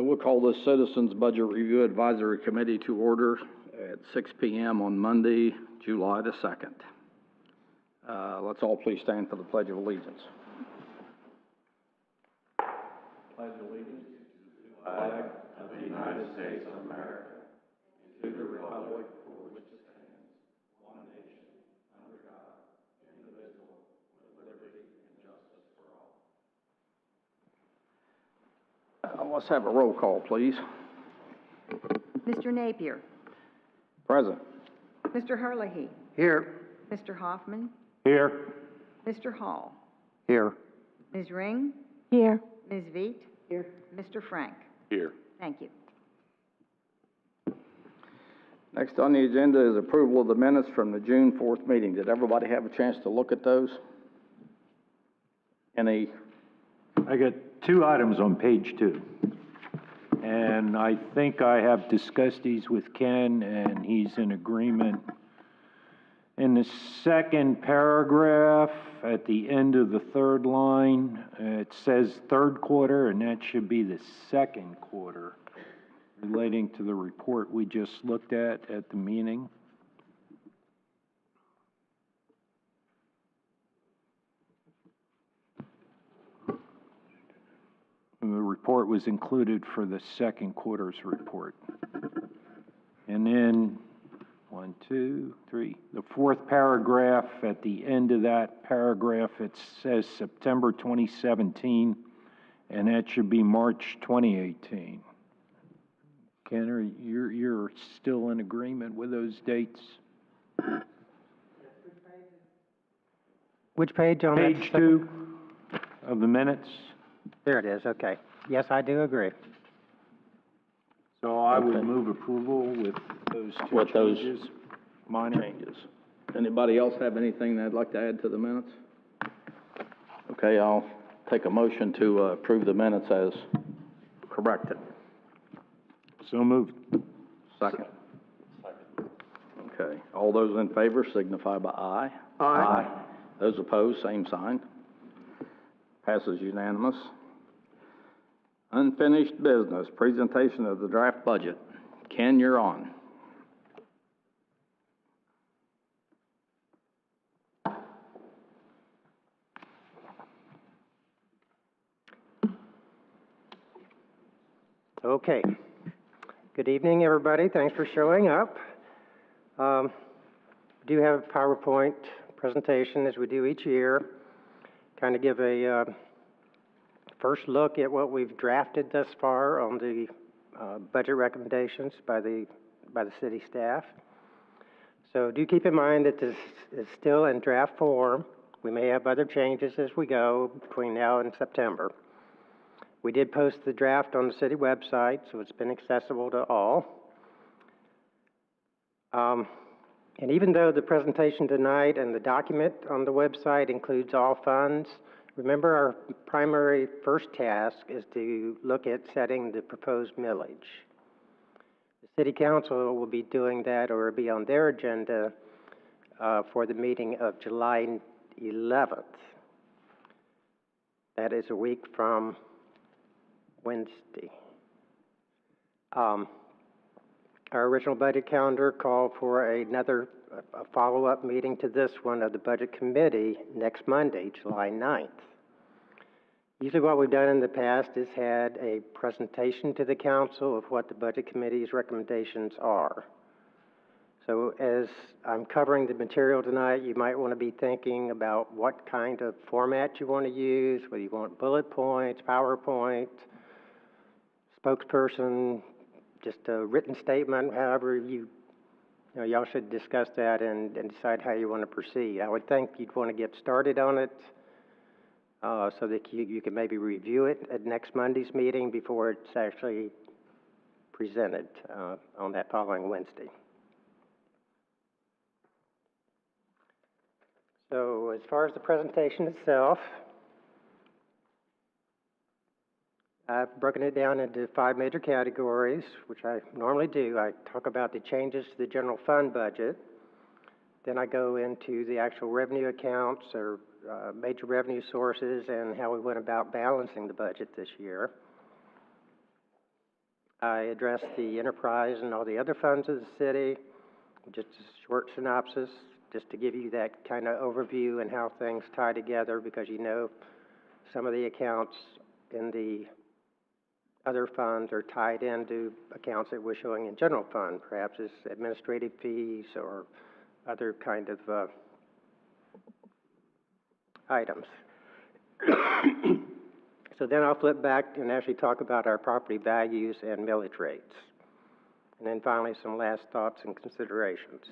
We'll call this Citizens Budget Review Advisory Committee to order at 6 p.m. on Monday, July the 2nd. Let's all please stand for the Pledge of Allegiance. Pledge allegiance to the flag of the United States of America and to the republic for which it stands, one nation, under God, indivisible, with liberty and justice for all. Let's have a roll call, please. Mr. Napier. Present. Mr. Herlihy. Here. Mr. Hoffman. Here. Mr. Hall. Here. Ms. Ring. Here. Ms. Veet. Here. Mr. Frank. Here. Thank you. Next on the agenda is approval of the minutes from the June 4th meeting. Did everybody have a chance to look at those? I got two items on page 2. And I think I have discussed these with Ken, and he's in agreement. In the second paragraph, at the end of the third line, it says third quarter, and that should be the second quarter, relating to the report we just looked at the meeting. And the report was included for the second quarter's report. And then, 1, 2, 3, the fourth paragraph, at the end of that paragraph, it says September 2017, and that should be March 2018. Kenner, you're still in agreement with those dates? Which page on Page 2 of the minutes. There it is, okay. Yes, I do agree. So I would move approval with those two With those changes. Minor changes. Anybody else have anything they'd like to add to the minutes? Okay, I'll take a motion to approve the minutes as corrected. So moved. Second. Okay, all those in favor signify by aye. Aye. Those opposed, same sign. Passes unanimous. Unfinished business, presentation of the draft budget. Ken, you're on. Okay. Good evening, everybody. Thanks for showing up. We do have a PowerPoint presentation, as we do each year. Kind of give a first look at what we've drafted thus far on the budget recommendations by the city staff. So do keep in mind that this is still in draft form. We may have other changes as we go between now and September. We did post the draft on the city website, so it's been accessible to all. And even though the presentation tonight and the document on the website includes all funds, remember our primary first task is to look at setting the proposed millage. The City Council will be doing that, or be on their agenda for the meeting of July 11th. That is a week from Wednesday. Our original budget calendar called for another follow-up meeting to this one of the Budget Committee next Monday, July 9th. Usually what we've done in the past is had a presentation to the council of what the Budget Committee's recommendations are. So as I'm covering the material tonight, you might want to be thinking about what kind of format you want to use, whether you want bullet points, PowerPoint, spokesperson, just a written statement, however y'all should discuss that and decide how you want to proceed. I would think you'd want to get started on it so that you can maybe review it at next Monday's meeting before it's actually presented on that following Wednesday. So as far as the presentation itself, I've broken it down into 5 major categories, which I normally do. I talk about the changes to the general fund budget. Then I go into the actual revenue accounts or major revenue sources and how we went about balancing the budget this year. I addressed the enterprise and all the other funds of the city, just a short synopsis, just to give you that kind of overview and how things tie together, because you know some of the accounts in the other funds are tied into accounts that we're showing in general fund, perhaps as administrative fees or other kind of items. So then I'll flip back and actually talk about our property values and millage rates. And then finally, some last thoughts and considerations.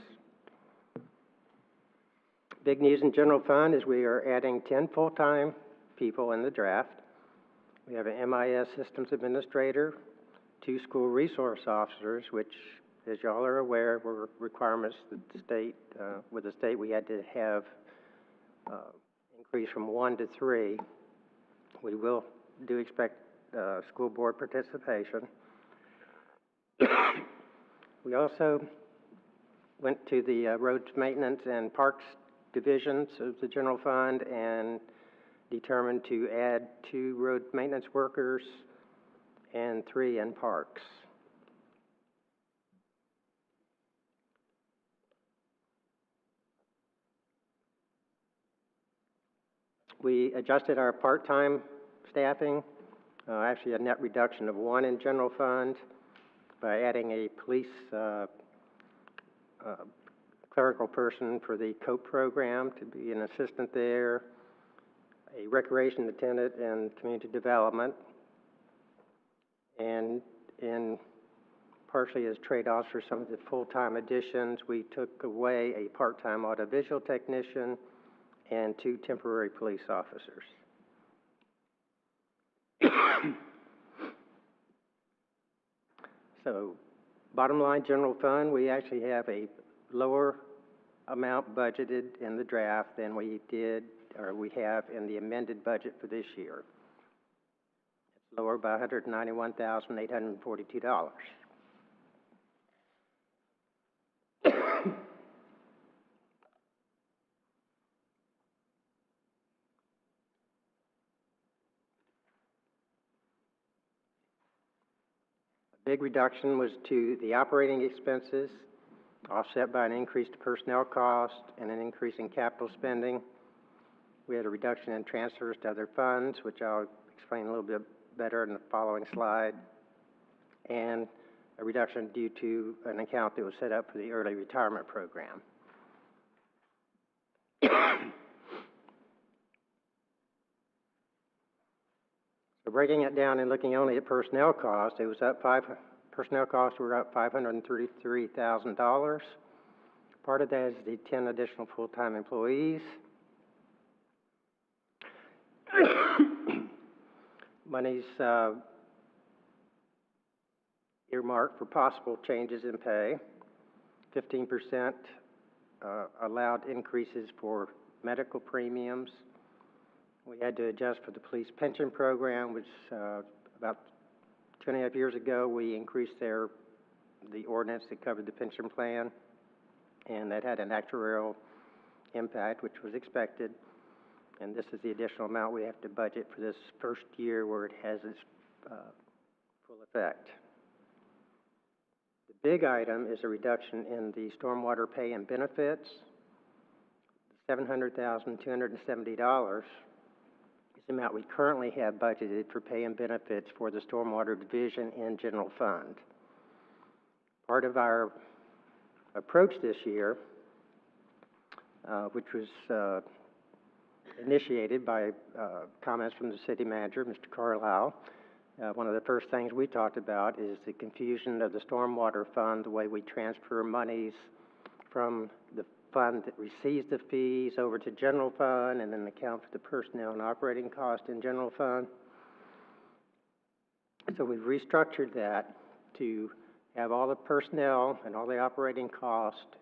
Big news in general fund is we are adding 10 full-time people in the draft. We have an MIS systems administrator, 2 school resource officers, which, as y'all are aware, were requirements that the state, with the state, we had to have increase from 1 to 3. We do expect school board participation. We also went to the roads maintenance and parks divisions of the general fund and determined to add 2 road maintenance workers and 3 in parks. We adjusted our part-time staffing, actually a net reduction of 1 in general fund by adding a police clerical person for the COPE program to be an assistant there, a recreation attendant and community development, and in partially as trade-offs for some of the full-time additions, we took away a part-time audiovisual technician and 2 temporary police officers. So, bottom line, general fund, we actually have a lower amount budgeted in the draft than we did, or we have in the amended budget for this year. It's lower by $191,842. Big reduction was to the operating expenses, offset by an increase to personnel cost and an increase in capital spending. We had a reduction in transfers to other funds, which I'll explain a little bit better in the following slide, and a reduction due to an account that was set up for the early retirement program. So breaking it down and looking only at personnel costs, it was up personnel costs were up $533,000. Part of that is the 10 additional full-time employees. Money's earmarked for possible changes in pay. 15% allowed increases for medical premiums. We had to adjust for the police pension program, which about 2.5 years ago we increased the ordinance that covered the pension plan, and that had an actuarial impact, which was expected. And this is the additional amount we have to budget for this first year where it has its full effect. The big item is a reduction in the stormwater pay and benefits. $700,270 is the amount we currently have budgeted for pay and benefits for the stormwater division in general fund. Part of our approach this year, which was initiated by comments from the city manager, Mr. Carlisle. One of the first things we talked about is the confusion of the stormwater fund, the way we transfer monies from the fund that receives the fees over to general fund and then account for the personnel and operating cost in general fund. So we've restructured that to have all the personnel and all the operating cost,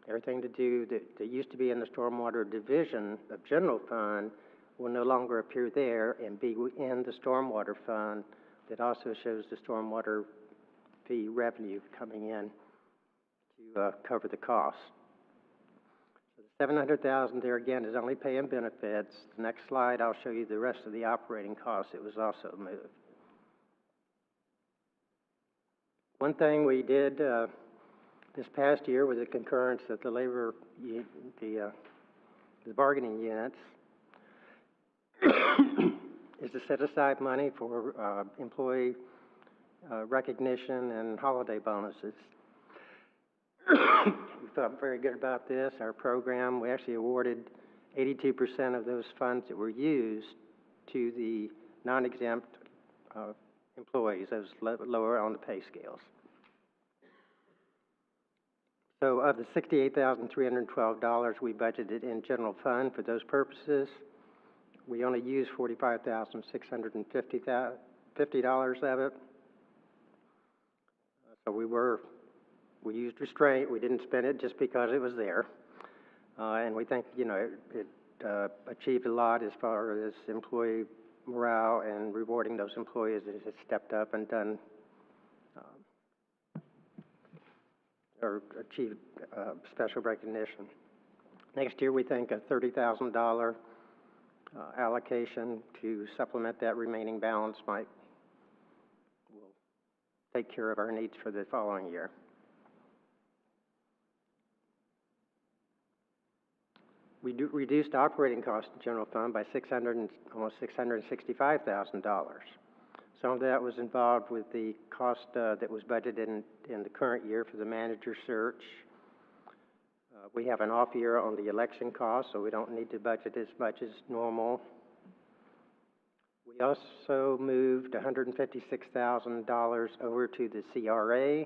everything to do that used to be in the stormwater division of general fund will no longer appear there and be in the stormwater fund that also shows the stormwater fee revenue coming in to cover the cost. So the $700,000 there again is only pay and benefits. The next slide I'll show you the rest of the operating costs that was also moved. One thing we did this past year with the concurrence of the the bargaining units is to set aside money for employee recognition and holiday bonuses. We felt very good about this. Our program, we actually awarded 82% of those funds that were used to the non-exempt employees, those lower on the pay scales. So of the $68,312 we budgeted in general fund for those purposes, we only used $45,650 of it. So we used restraint. We didn't spend it just because it was there. And we think, you know, it achieved a lot as far as employee morale and rewarding those employees that have stepped up and done or achieved special recognition. Next year, we think a $30,000 allocation to supplement that remaining balance will take care of our needs for the following year. We reduced operating costs in general fund by almost $665,000. Some of that was involved with the cost that was budgeted in the current year for the manager search. We have an off year on the election costs, so we don't need to budget as much as normal. We also moved $156,000 over to the CRA.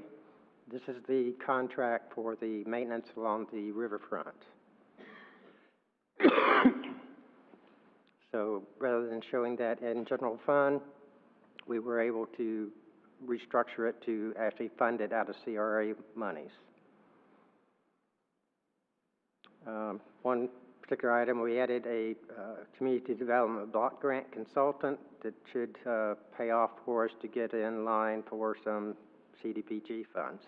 This is the contract for the maintenance along the riverfront. So rather than showing that in general fund, we were able to restructure it to actually fund it out of CRA monies. One particular item, we added a community development block grant consultant that should pay off for us to get in line for some CDBG funds.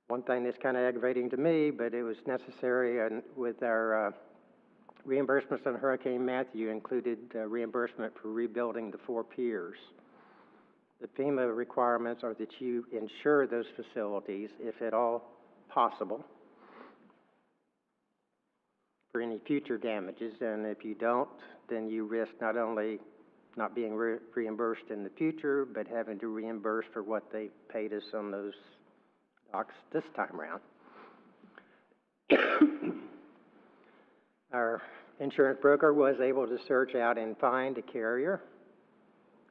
One thing that's kind of aggravating to me, but it was necessary, and with our reimbursements on Hurricane Matthew included reimbursement for rebuilding the 4 piers. The FEMA requirements are that you insure those facilities, if at all possible, for any future damages, and if you don't, then you risk not only not being reimbursed in the future, but having to reimburse for what they paid us on those docks this time around. Our insurance broker was able to search out and find a carrier.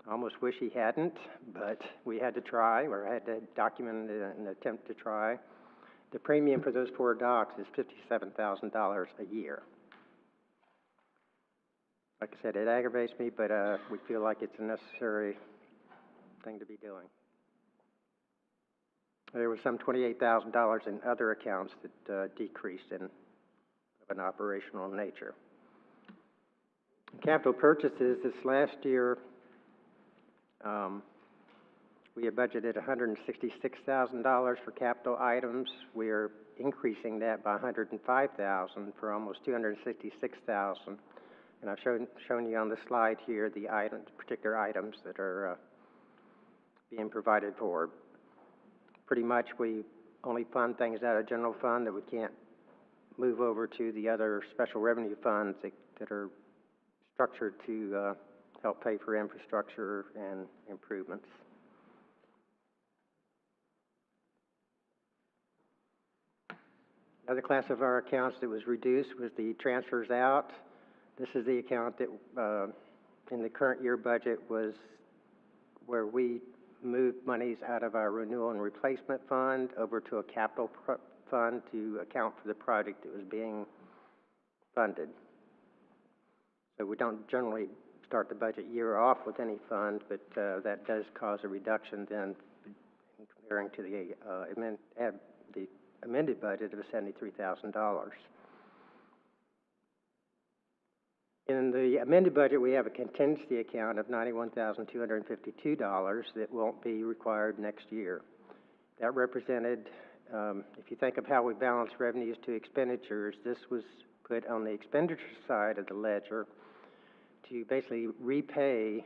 I almost wish he hadn't, but we had to try, or had to document an attempt to try. The premium for those 4 docks is $57,000 a year. Like I said, it aggravates me, but we feel like it's a necessary thing to be doing. There was some $28,000 in other accounts that decreased of an operational nature. Capital purchases this last year, we had budgeted $166,000 for capital items. We are increasing that by $105,000 for almost $266,000. And I've shown you on the slide here the particular items that are being provided for. Pretty much we only fund things out of general fund that we can't move over to the other special revenue funds that are structured to help pay for infrastructure and improvements. Another class of our accounts that was reduced was the transfers out. This is the account that in the current year budget was where we moved monies out of our renewal and replacement fund over to a capital fund to account for the project that was being funded. So we don't generally start the budget year off with any fund, but that does cause a reduction then comparing to the amended budget of $73,000. In the amended budget, we have a contingency account of $91,252 that won't be required next year. That represented, if you think of how we balance revenues to expenditures, this was put on the expenditure side of the ledger to basically repay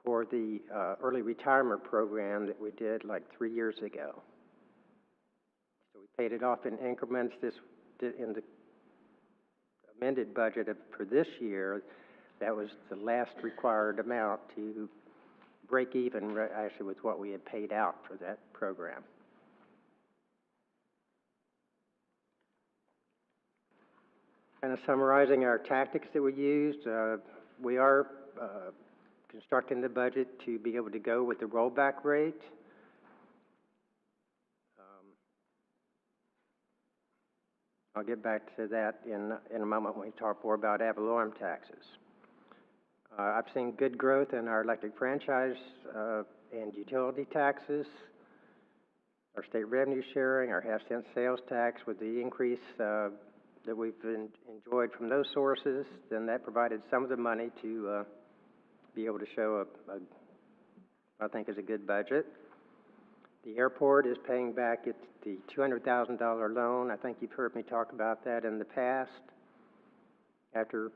for the early retirement program that we did like 3 years ago. So we paid it off in increments. In the amended budget for this year, that was the last required amount to break even actually with what we had paid out for that program. Kind of summarizing our tactics that we used, we are constructing the budget to be able to go with the rollback rate. I'll get back to that in a moment when we talk more about ad valorem taxes. I've seen good growth in our electric franchise and utility taxes, our state revenue sharing, our half-cent sales tax. With the increase that we've enjoyed from those sources, then that provided some of the money to be able to show I think is a good budget. The airport is paying back the $200,000 loan. I think you've heard me talk about that in the past. After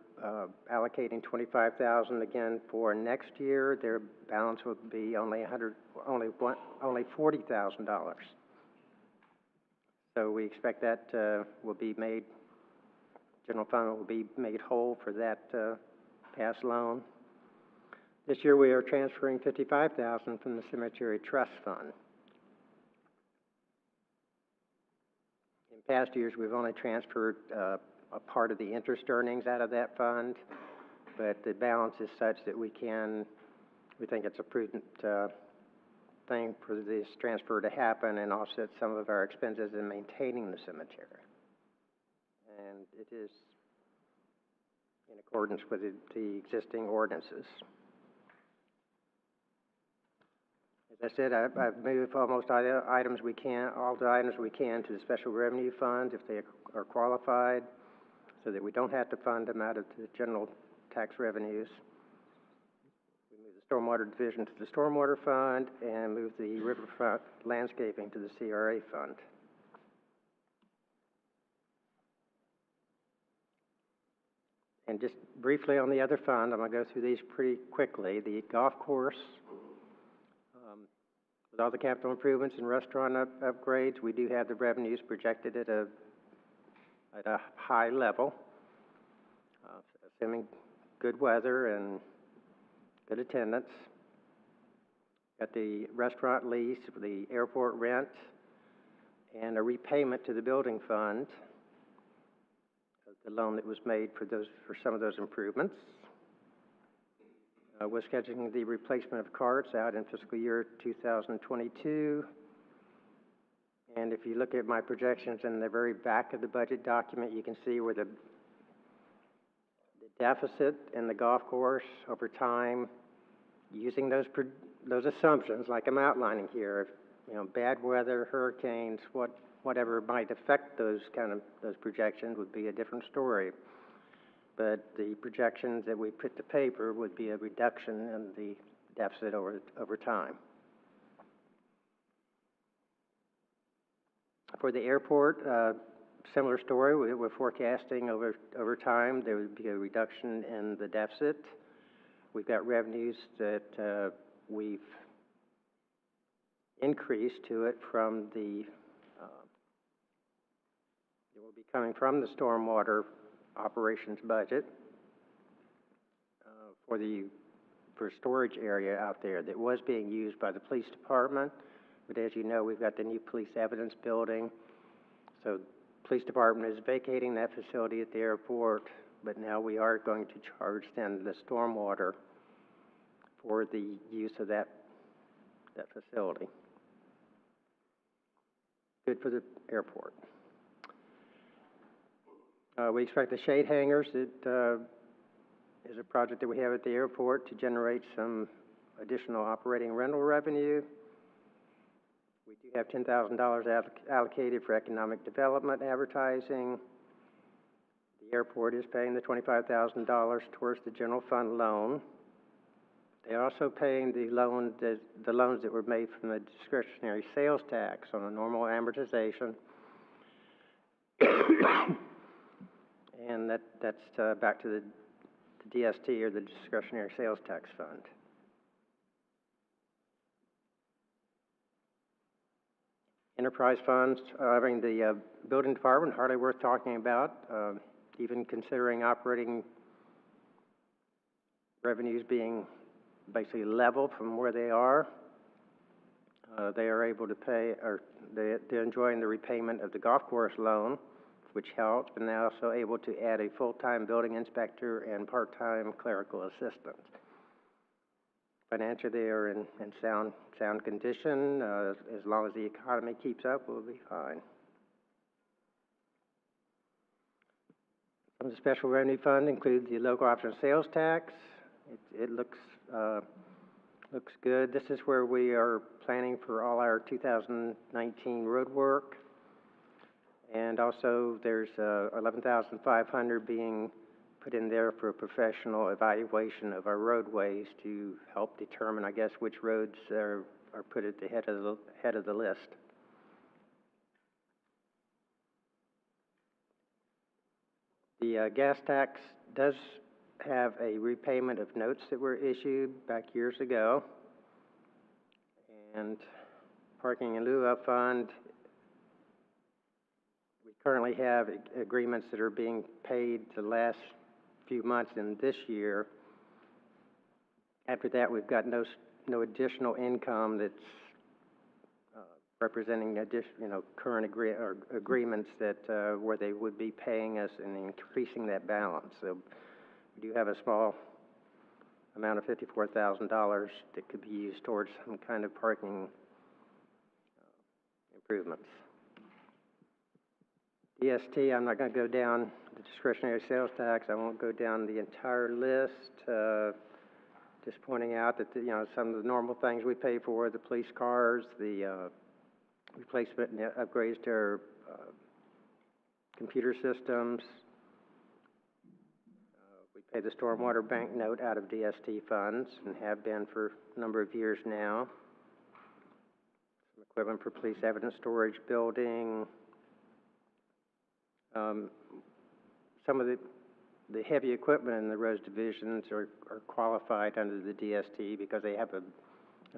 allocating $25,000 again for next year, their balance will be only $40,000. So we expect that will be made. General fund will be made whole for that past loan. This year we are transferring $55,000 from the cemetery trust fund. In past years, we've only transferred a part of the interest earnings out of that fund, but the balance is such that we think it's a prudent thing for this transfer to happen and offset some of our expenses in maintaining the cemetery. And it is in accordance with the existing ordinances. As I said, I've moved almost all the items we can to the special revenue fund if they are qualified, so that we don't have to fund them out of the general tax revenues. We move the stormwater division to the stormwater fund and move the riverfront landscaping to the CRA fund. And just briefly on the other fund, I'm going to go through these pretty quickly. The golf course, with all the capital improvements and restaurant upgrades, we do have the revenues projected at a high level, assuming good weather and good attendance. Got the restaurant lease, the airport rent, and a repayment to the building fund of the loan that was made for some of those improvements. We're scheduling the replacement of carts out in fiscal year 2022. And if you look at my projections in the very back of the budget document, you can see where the deficit in the golf course over time, using those assumptions like I'm outlining here, bad weather, hurricanes, whatever might affect those projections would be a different story. But the projections that we put to paper would be a reduction in the deficit over time. For the airport, similar story. We're forecasting over time there would be a reduction in the deficit. We've got revenues that we've increased to it from it will be coming from the stormwater operations budget for storage area out there that was being used by the police department. But as you know, we've got the new police evidence building. So the police department is vacating that facility at the airport, but now we are going to charge them the stormwater for the use of that facility. Good for the airport. We expect the shade hangers that is a project that we have at the airport to generate some additional operating rental revenue. We do have $10,000 allocated for economic development advertising. The airport is paying the $25,000 towards the general fund loan. They're also paying the loans that were made from the discretionary sales tax on a normal amortization. And that's back to the DST, or the discretionary sales tax fund. enterprise funds, the building department, hardly worth talking about, even considering operating revenues being basically level from where they are. They are able to pay, or they're enjoying the repayment of the golf course loan, which helps, and they're also able to add a full-time building inspector and part-time clerical assistant. Financially, they are in sound condition. As long as the economy keeps up, we'll be fine. Some of the special revenue fund includes the local option sales tax. It looks good. This is where we are planning for all our 2019 road work. And also there's $11,500 being put in there for a professional evaluation of our roadways to help determine, I guess, which roads are put at the head of the list. The gas tax does have a repayment of notes that were issued back years ago. And parking in lieu of fund, we currently have agreements that are being paid the last few months in this year. After that, we've got no additional income that's representing current agreements that where they would be paying us and increasing that balance. So we do have a small amount of $54,000 that could be used towards some kind of parking improvements. DST, I'm not going to go down the discretionary sales tax. I won't go down the entire list. Just pointing out that some of the normal things we pay for, the police cars, the replacement and upgrades to our computer systems. We pay the stormwater bank note out of DST funds and have been for a number of years now. Some equipment for police evidence storage building. Some of the heavy equipment in the roads divisions are qualified under the DST because they have a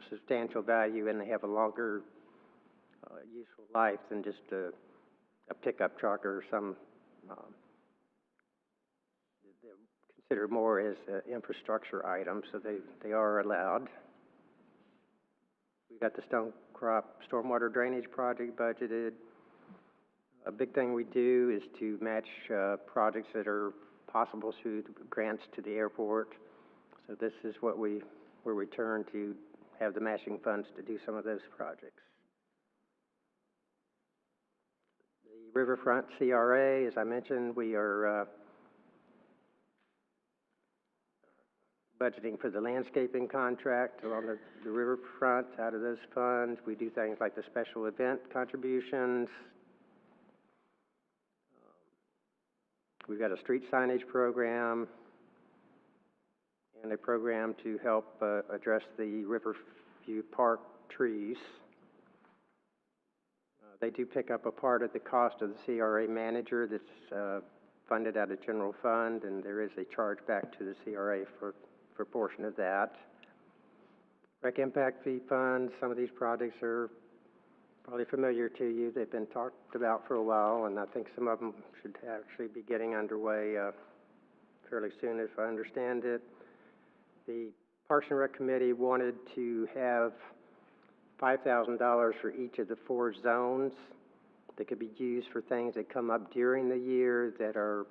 substantial value and they have a longer useful life than just a pickup truck or some they're considered more as infrastructure items, so they are allowed. We've got the Stone Crop stormwater drainage project budgeted. A big thing we do is to match projects that are possible through grants to the airport. So this is where we turn to have the matching funds to do some of those projects. The Riverfront CRA, as I mentioned, we are budgeting for the landscaping contract along the riverfront out of those funds. We do things like the special event contributions. We've got a street signage program and a program to help address the Riverview Park trees. They do pick up a part of the cost of the CRA manager that's funded out of general fund, and there is a charge back to the CRA for a portion of that. Rec impact fee funds, some of these projects are probably familiar to you. They've been talked about for a while, and I think some of them should actually be getting underway fairly soon, if I understand it. The Parks and Rec Committee wanted to have $5,000 for each of the 4 zones that could be used for things that come up during the year that are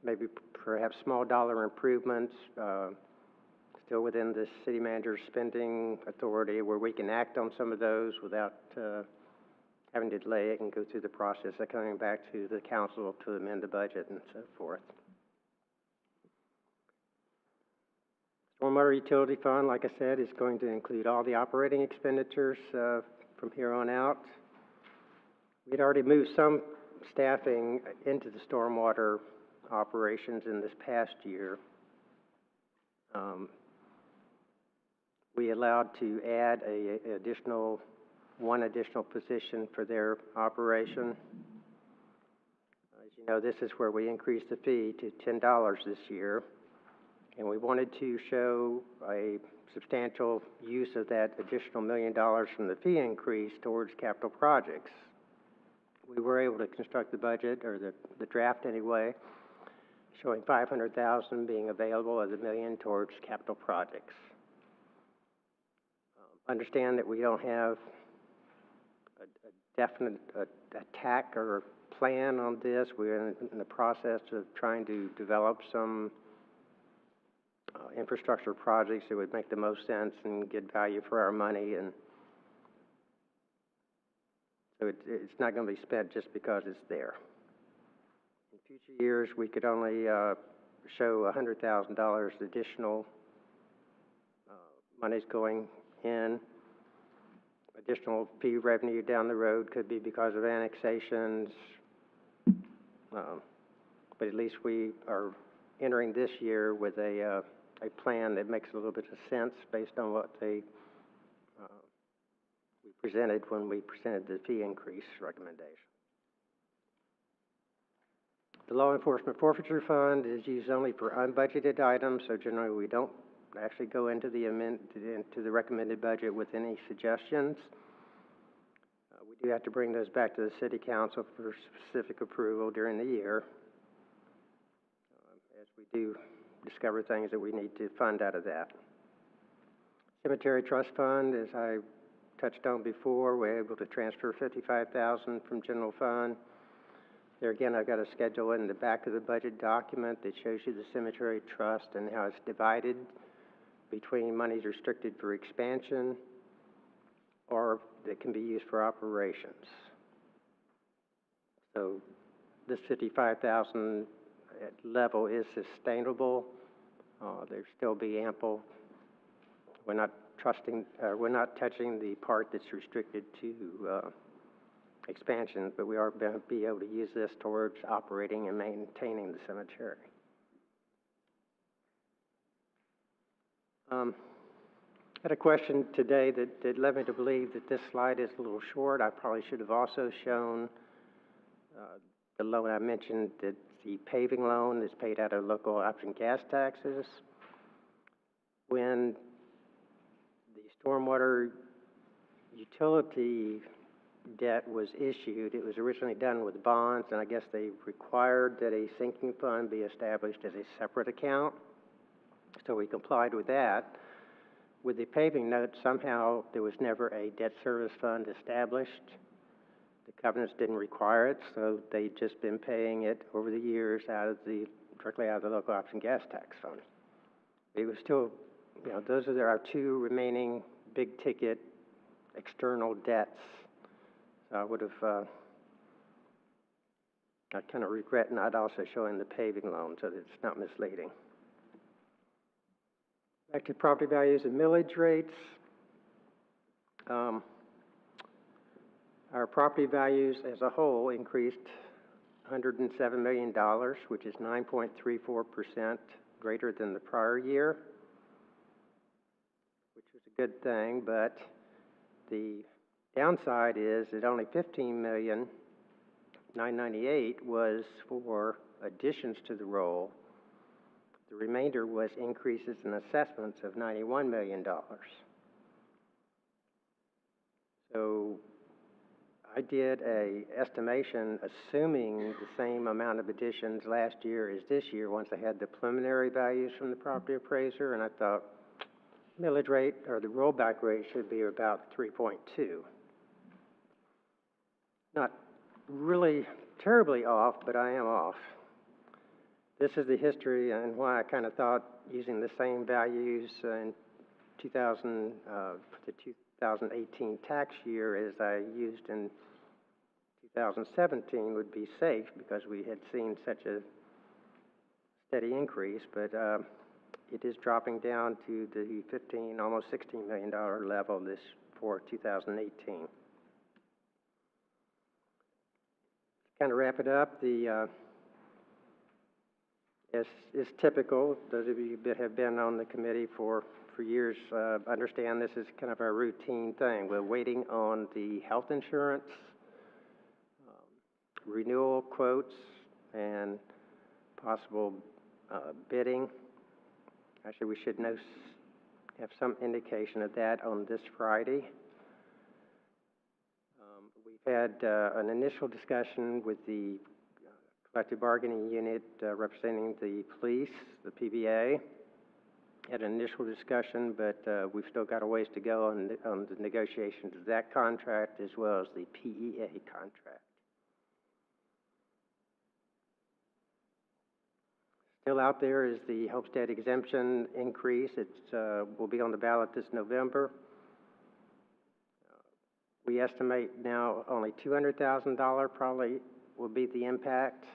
maybe perhaps small dollar improvements, still within the city manager's spending authority, where we can act on some of those without having to delay it and go through the process of coming back to the council to amend the budget and so forth. Stormwater Utility Fund, like I said, is going to include all the operating expenditures from here on out. We'd already moved some staffing into the stormwater operations in this past year. We allowed to add one additional position for their operation. As you know, this is where we increased the fee to $10 this year. And we wanted to show a substantial use of that additional $1 million from the fee increase towards capital projects. We were able to construct the budget, or the draft anyway, showing $500,000 being available as $1 million towards capital projects. Understand that we don't have a definite attack or plan on this. We're in the process of trying to develop some infrastructure projects that would make the most sense and get value for our money, and so it's not going to be spent just because it's there. In future years, we could only show $100,000 additional monies going in. Additional fee revenue down the road could be because of annexations, but at least we are entering this year with a plan that makes a little bit of sense based on what we presented when we presented the fee increase recommendation. The Law Enforcement Forfeiture Fund is used only for unbudgeted items, so generally we don't actually go into the recommended budget with any suggestions. We do have to bring those back to the City Council for specific approval during the year, as we do discover things that we need to fund out of that. Cemetery Trust Fund, as I touched on before, we're able to transfer $55,000 from general fund. There again, I've got a schedule in the back of the budget document that shows you the cemetery trust and how it's divided between monies restricted for expansion or that can be used for operations. So this $55,000 level is sustainable. There still be ample. We're not touching the part that's restricted to expansion, but we are going to be able to use this towards operating and maintaining the cemetery. Had a question today that led me to believe that this slide is a little short. I probably should have also shown the loan I mentioned, that the paving loan is paid out of local option gas taxes. When the stormwater utility debt was issued, it was originally done with bonds, and I guess they required that a sinking fund be established as a separate account. So we complied with that. With the paving note, somehow there was never a debt service fund established. The covenants didn't require it, so they've just been paying it over the years directly out of the local option gas tax fund. It was still, those are our two remaining big ticket external debts. So I would have, I kind of regret not also showing the paving loan so that it's not misleading. Back to property values and millage rates. Our property values as a whole increased $107 million, which is 9.34% greater than the prior year, which is a good thing, but the downside is that only $15,998,000 was for additions to the roll. The remainder was increases in assessments of $91 million. So I did an estimation assuming the same amount of additions last year as this year once I had the preliminary values from the property appraiser, and I thought millage rate or the rollback rate should be about 3.2. Not really terribly off, but I am off. This is the history and why I kind of thought using the same values in for the 2018 tax year as I used in 2017 would be safe, because we had seen such a steady increase, but it is dropping down to the almost $16 million level for 2018. Kind of wrap it up, as is typical, those of you that have been on the committee for years understand this is kind of a routine thing. We're waiting on the health insurance renewal quotes and possible bidding. Actually, we should have some indication of that on this Friday. We've had an initial discussion with the collective bargaining unit representing the police, the PBA. Had an initial discussion, but we've still got a ways to go on the negotiations of that contract as well as the PEA contract. Still out there is the homestead exemption increase. It's will be on the ballot this November. We estimate now only $200,000 probably will be the impact.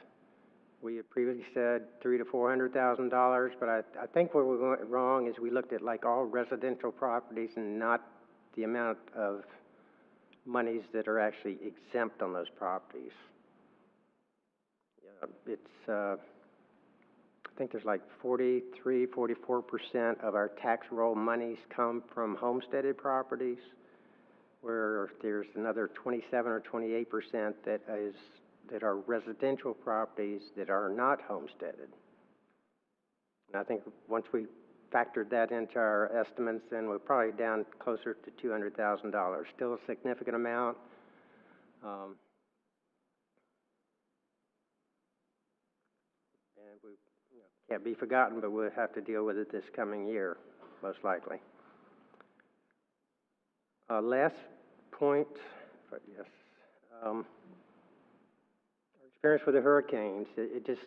We had previously said $300,000 to $400,000, but I think where we went wrong is we looked at like all residential properties and not the amount of monies that are actually exempt on those properties. I think there's like 43, 44% of our tax roll monies come from homesteaded properties, where there's another 27 or 28% that are residential properties that are not homesteaded. And I think once we factored that into our estimates, then we're probably down closer to $200,000. Still a significant amount. And we can't be forgotten, but we'll have to deal with it this coming year, most likely. Last point, but yes. Our experience with the hurricanes, just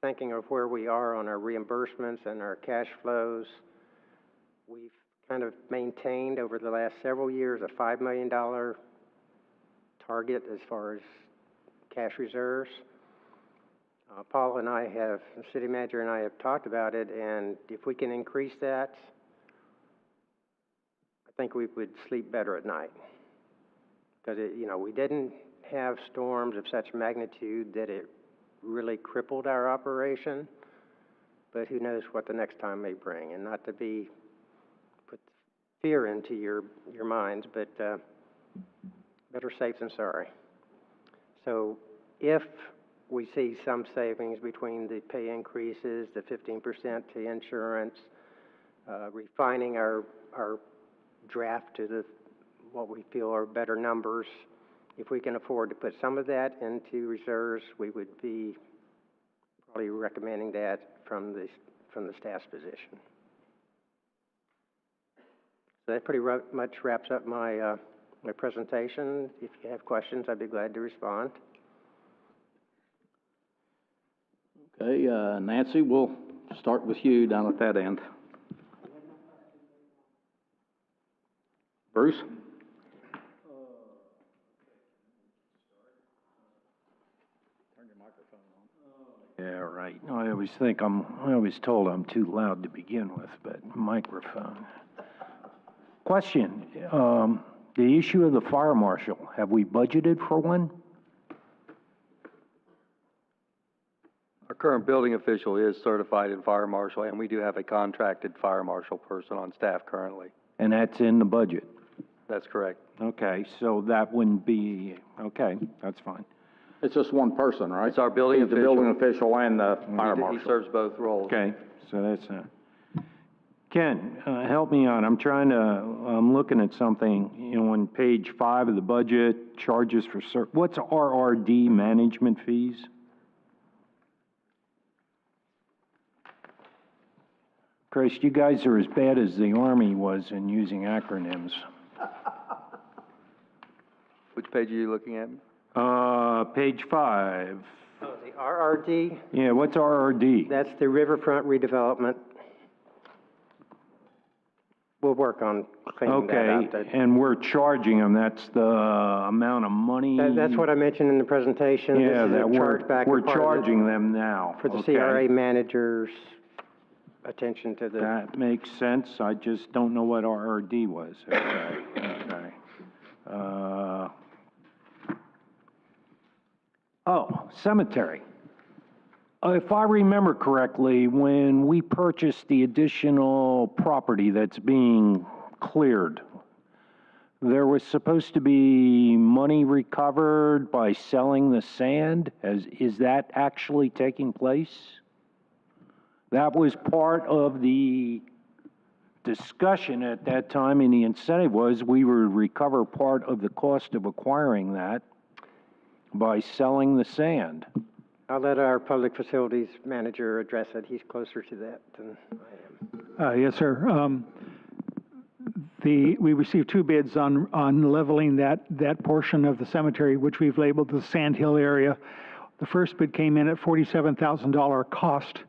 thinking of where we are on our reimbursements and our cash flows, we've kind of maintained over the last several years a $5 million target as far as cash reserves. Paul and the city manager and I have talked about it, and if we can increase that, I think we would sleep better at night. Because, we didn't have storms of such magnitude that it really crippled our operation, but who knows what the next time may bring. And not to put fear into your minds, but better safe than sorry. So if we see some savings between the pay increases, the 15% to insurance, refining our draft to what we feel are better numbers. If we can afford to put some of that into reserves, we would be probably recommending that from the staff's position. So that pretty much wraps up my my presentation. If you have questions, I'd be glad to respond. Okay, Nancy, we'll start with you down at that end. Bruce? Turn your microphone on. Yeah, right. I always told I'm too loud to begin with, but microphone. Question, the issue of the fire marshal, have we budgeted for one? Our current building official is certified in fire marshal, and we do have a contracted fire marshal person on staff currently. And that's in the budget? That's correct. Okay, so that wouldn't be, okay, that's fine. It's just one person, right? It's our building He's the official. building official and the fire marshal. He serves both roles. Okay, so that's Ken, help me out. I'm looking at something, on page 5 of the budget, charges for what's RRD management fees? Christ, you guys are as bad as the Army was in using acronyms. Which page are you looking at? Page 5. Oh, the RRD? Yeah, what's RRD? That's the riverfront redevelopment. We'll work on cleaning that up. Okay, and we're charging them, that's the amount of money? That's what I mentioned in the presentation. Yeah, This is a that chargeback we're and part of charging them now. for the Okay. CRA managers' attention to the... That makes sense, I just don't know what RRD was. Okay, okay. Cemetery. If I remember correctly, when we purchased the additional property that's being cleared, there was supposed to be money recovered by selling the sand. Is that actually taking place? That was part of the discussion at that time, and the incentive was we would recover part of the cost of acquiring that by selling the sand. I'll let our public facilities manager address it. He's closer to that than I am. Yes, sir. We received two bids on leveling that portion of the cemetery, which we've labeled the Sand Hill area. The first bid came in at $47,000 cost.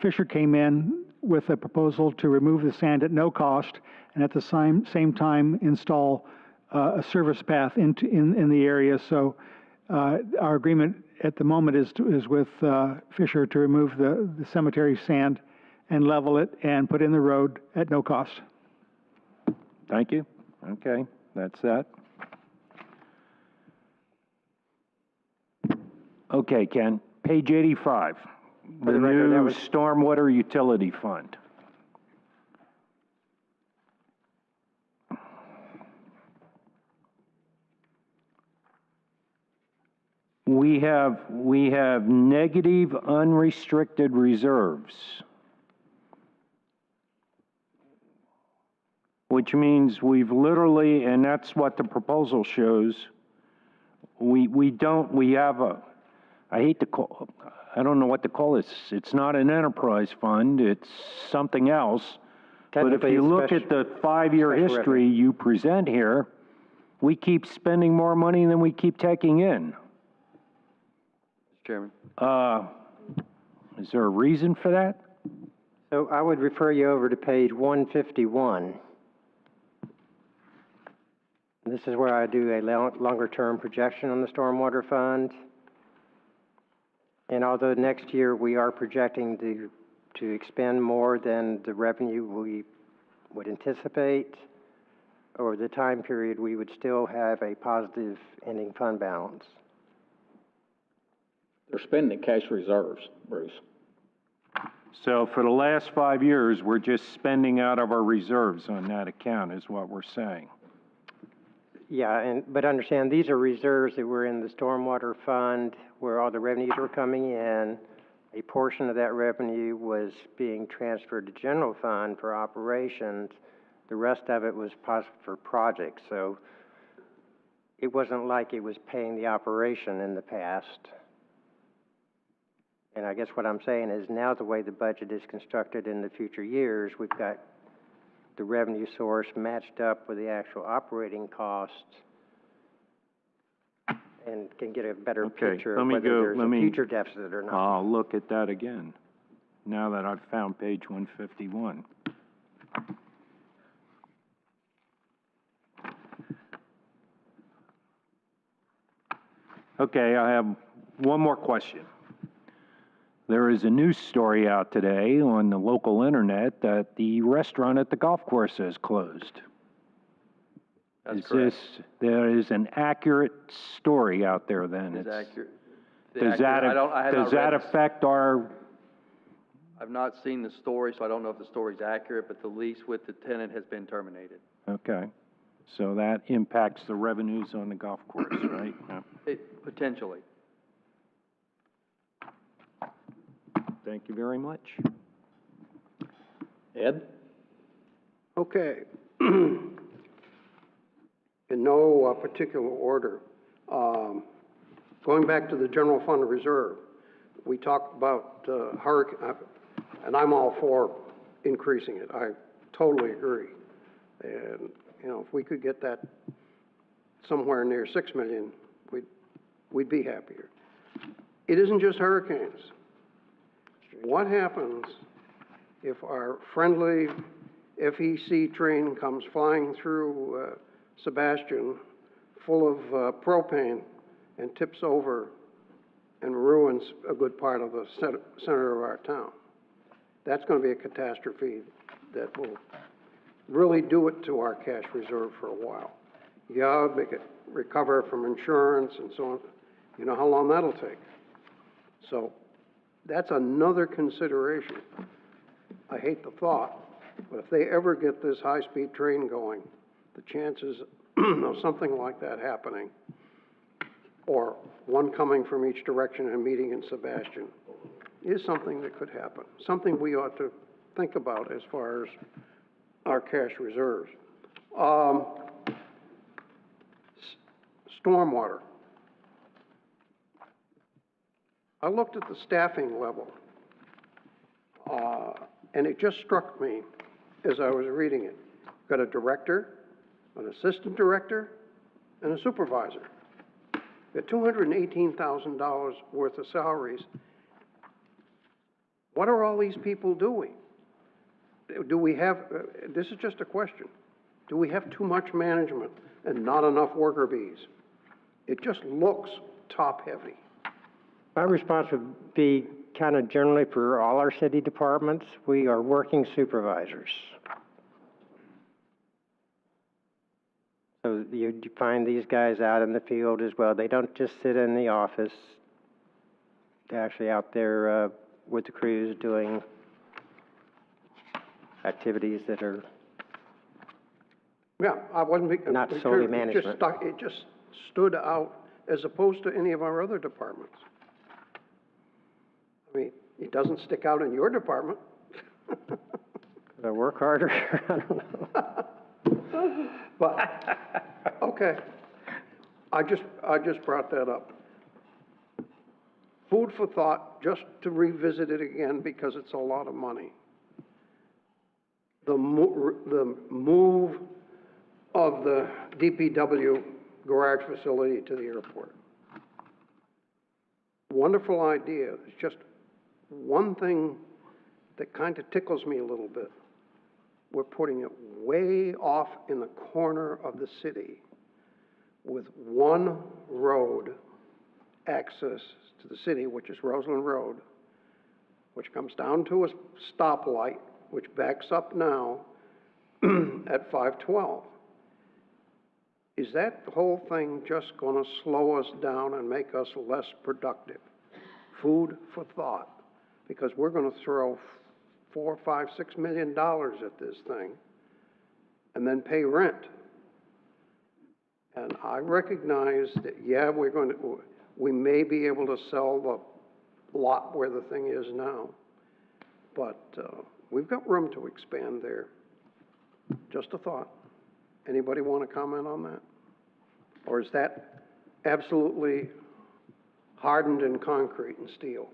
Fisher came in with a proposal to remove the sand at no cost, and at the same time install a service path in the area. So our agreement at the moment is with Fisher to remove the cemetery sand and level it and put in the road at no cost. Thank you. Okay, that's that. Okay, Ken, page 85. The the record, that new was- stormwater utility fund. We have negative unrestricted reserves, which means we've literally, and that's what the proposal shows, we have a, I don't know what to call this. It's not an enterprise fund, it's something else. But if Technically, you it's look at the 5-year special history you present here, we keep spending more money than we keep taking in. Mr. Chairman. Is there a reason for that? So I would refer you over to page 151. This is where I do a longer-term projection on the stormwater fund. And although next year we are projecting to expend more than the revenue we would anticipate, over the time period, we would still have a positive ending fund balance. They're spending cash reserves, Bruce. So for the last 5 years, we're just spending out of our reserves on that account, is what we're saying. Yeah, but understand, these are reserves that were in the stormwater fund where all the revenues were coming in. A portion of that revenue was being transferred to general fund for operations. The rest of it was possible for projects. So it wasn't like it was paying the operation in the past. And I guess what I'm saying is now the way the budget is constructed in the future years, we've got the revenue source matched up with the actual operating costs and can get a better Okay, picture let of me whether go- there's let a me- future deficit or not. I'll look at that again, now that I've found page 151. Okay, I have one more question. There is a news story out today on the local internet that the restaurant at the golf course is closed. That's correct. There is an accurate story out there then? It's It's- accurate. Does that, I have not does that read this. affect our, I've not seen the story, so I don't know if the story's accurate, but the lease with the tenant has been terminated. okay, so that impacts the revenues on the golf course, right? Yeah. Potentially. Thank you very much. Ed? Okay. In no particular order, going back to the general fund reserve, we talked about hurricane, and I'm all for increasing it. I totally agree. And, you know, if we could get that somewhere near 6 million, we'd be happier. It isn't just hurricanes. What happens if our friendly FEC train comes flying through Sebastian full of propane and tips over and ruins a good part of the center of our town? That's going to be a catastrophe that will really do it to our cash reserve for a while. Yeah, make it recover from insurance and so on. You know how long that'll take. So that's another consideration. I hate the thought, but if they ever get this high-speed train going, the chances of something like that happening, or one coming from each direction and meeting in Sebastian, is something that could happen, something we ought to think about as far as our cash reserves. Stormwater. I looked at the staffing level, and it just struck me as I was reading it. Got a director, an assistant director, and a supervisor. Got $218,000 worth of salaries. What are all these people doing? Do we have, this is just a question, do we have too much management and not enough worker bees? It just looks top-heavy. My response would be kind of generally for all our city departments, we are working supervisors. So you find these guys out in the field as well. They don't just sit in the office. They're actually out there with the crews doing activities that are Yeah, I wasn't. not solely management. It just stood out as opposed to any of our other departments. I mean, it doesn't stick out in your department. They work harder. I don't know. But, okay. I just brought that up. Food for thought, just to revisit it again because it's a lot of money. The move of the DPW garage facility to the airport. Wonderful idea. It's just one thing that kind of tickles me a little bit. We're putting it way off in the corner of the city with one road access to the city, which is Roseland Road, which comes down to a stoplight, which backs up now at 512. Is that whole thing just going to slow us down and make us less productive? Food for thought, because we're going to throw $4, $5, $6 million at this thing and then pay rent. And I recognize that, yeah, we may be able to sell the lot where the thing is now, but we've got room to expand there. Just a thought. Anybody want to comment on that? Or is that absolutely hardened in concrete and steel?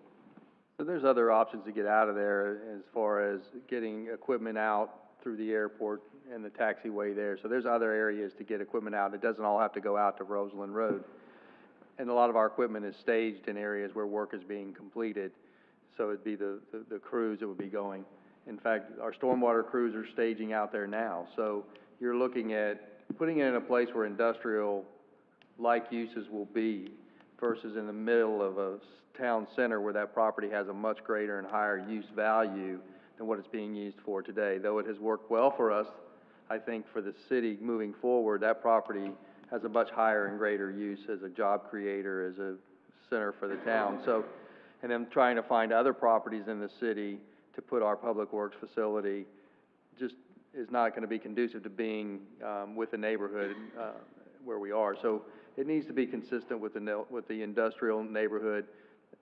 So there's other options to get out of there as far as getting equipment out through the airport and the taxiway there. So there's other areas to get equipment out. It doesn't all have to go out to Roseland Road. And a lot of our equipment is staged in areas where work is being completed. So it'd be the crews that would be going. In fact, our stormwater crews are staging out there now. So you're looking at putting it in a place where industrial-like uses will be versus in the middle of a town center where that property has a much greater and higher use value than what it's being used for today. Though it has worked well for us, I think for the city moving forward, that property has a much higher and greater use as a job creator, as a center for the town. So, and then trying to find other properties in the city to put our public works facility just is not going to be conducive to being with the neighborhood where we are. So it needs to be consistent with the industrial neighborhood,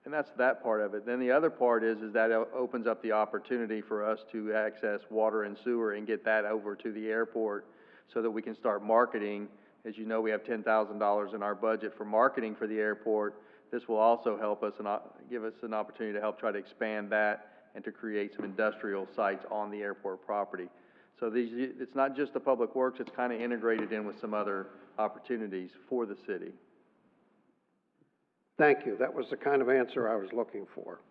and that's that part of it. Then the other part is that it opens up the opportunity for us to access water and sewer and get that over to the airport so that we can start marketing. As you know, we have $10,000 in our budget for marketing for the airport. This will also help us and give us an opportunity to help try to expand that and to create some industrial sites on the airport property. So it's not just the public works, it's kind of integrated in with some other opportunities for the city. Thank you. That was the kind of answer I was looking for.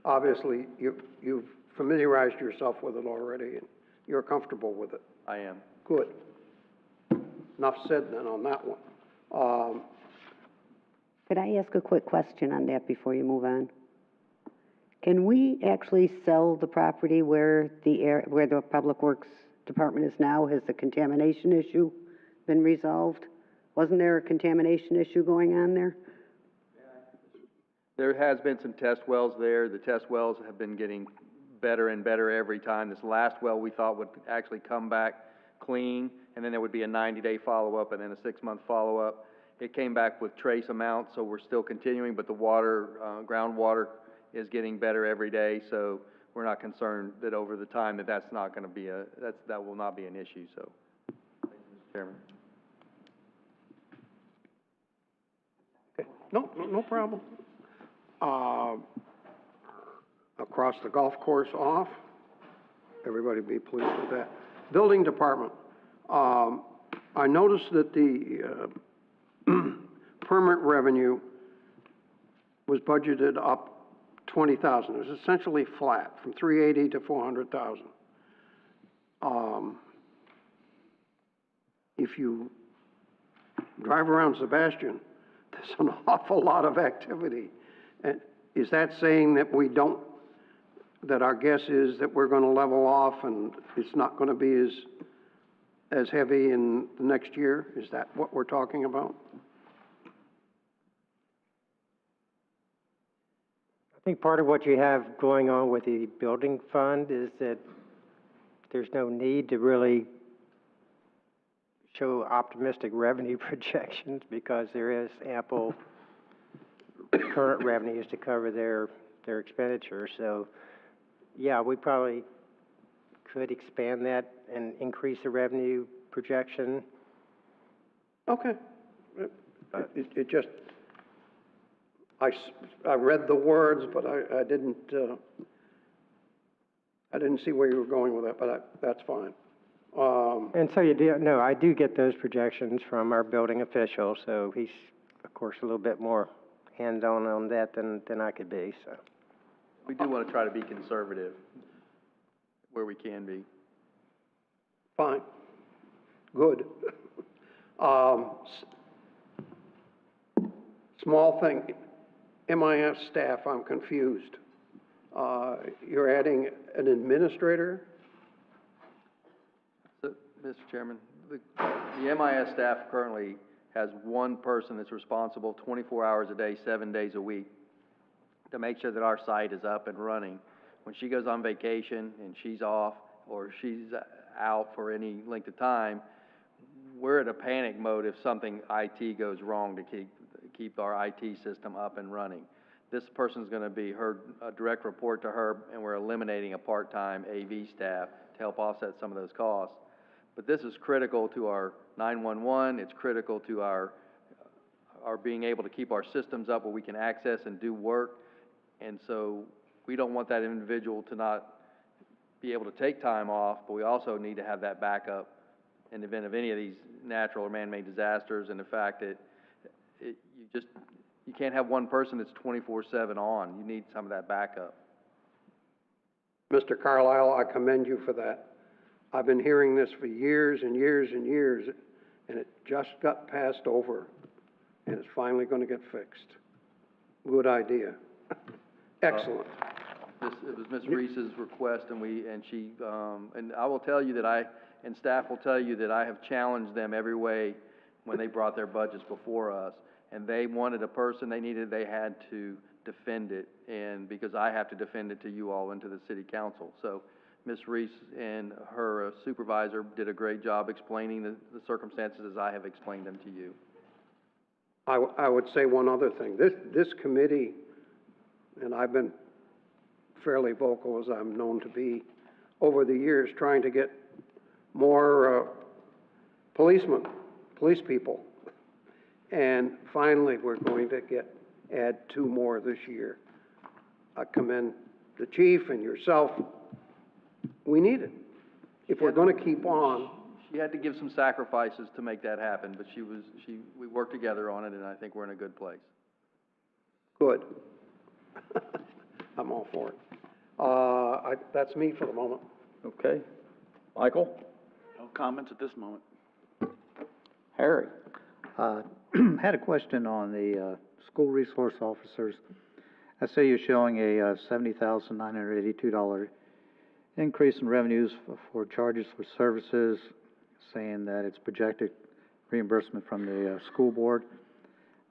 Obviously, you've familiarized yourself with it already, and you're comfortable with it. I am. Good. Enough said then on that one. Could I ask a quick question on that before you move on? Can we actually sell the property where the Public Works Department is now? Has the contamination issue been resolved? Wasn't there a contamination issue going on there? There has been some test wells there. The test wells have been getting better and better every time. This last well we thought would actually come back clean, and then there would be a 90-day follow-up and then a 6-month follow-up. It came back with trace amounts, so we're still continuing, but the water, groundwater is getting better every day, so we're not concerned that over the time that that's not gonna be that will not be an issue, so. Thank you, Mr. Chairman. No problem. Across the golf course off, everybody be pleased with that. Building department, I noticed that the, permit revenue was budgeted up 20,000. It was essentially flat, from 380 to 400,000. If you drive around Sebastian, there's an awful lot of activity. And is that saying that we don't, that our guess is that we're gonna level off and it's not gonna be as heavy in the next year? Is that what we're talking about? I think part of what you have going on with the building fund is that there's no need to really show optimistic revenue projections because there is ample current revenues to cover their expenditures. So, yeah, we probably could expand that and increase the revenue projection. Okay. It just, I read the words, but I didn't see where you were going with that, but that's fine. And so you do, no, I do get those projections from our building official, so he's, of course, a little bit more hands-on on that than I could be, so. We do want to try to be conservative where we can be. Fine. Good. Small thing, MIS staff, I'm confused. You're adding an administrator? So, Mr. Chairman, the MIS staff currently has one person that's responsible 24 hours a day, 7 days a week to make sure that our site is up and running. When she goes on vacation and she's off or she's out for any length of time, we're in a panic mode if something IT goes wrong to keep our IT system up and running. This person's going to be a direct report to her, and we're eliminating a part-time AV staff to help offset some of those costs. But this is critical to our 911. It's critical to our being able to keep our systems up where we can access and do work. And so we don't want that individual to not be able to take time off, but we also need to have that backup in the event of any of these natural or man-made disasters, and the fact that you can't have one person that's 24/7 on. You need some of that backup. Mr. Carlisle, I commend you for that. I've been hearing this for years and years and years, and it just got passed over, and it's finally going to get fixed. Good idea. Excellent. It was Ms. Reese's request, and she, and I will tell you that and staff will tell you that I have challenged them every way when they brought their budgets before us, and they wanted a person they had to defend it, and because I have to defend it to you all and to the city council. So Ms. Reese and her supervisor did a great job explaining the circumstances as I have explained them to you. I would say one other thing. This committee, and I've been fairly vocal as I'm known to be over the years, trying to get more police people. And finally, we're going to add 2 more this year. I commend the chief and yourself. We need it. If we're going to keep on. She had to give some sacrifices to make that happen, but we worked together on it, and I think we're in a good place. Good. I'm all for it. That's me for the moment. Okay. Michael? No comments at this moment. Harry? Had a question on the school resource officers. I see you're showing a $70,982 increase in revenues for charges for services, saying that it's projected reimbursement from the school board.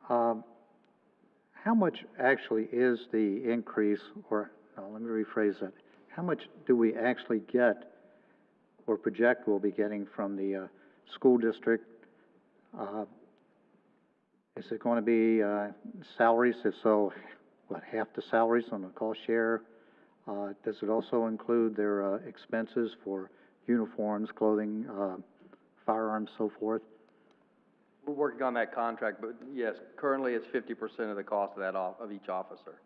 How much actually is the increase, or no, let me rephrase that. How much do we actually get or project we'll be getting from the school district? Is it going to be salaries? If so, half the salaries on the cost share? Does it also include their, expenses for uniforms, clothing, firearms, so forth? We're working on that contract, but yes, currently it's 50% of the cost of that of each officer.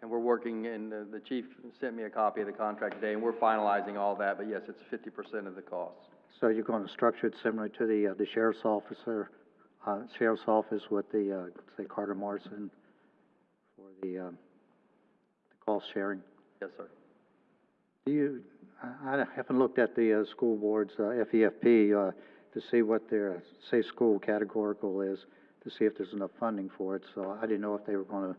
And we're working, and the chief sent me a copy of the contract today, and we're finalizing all that, but yes, it's 50% of the cost. So you're going to structure it similar to the sheriff's office with the, say, Carter Morrison for the cost sharing? Yes, sir. I haven't looked at the school board's FEFP to see what their safe school categorical is, to see if there's enough funding for it, so I didn't know if they were going to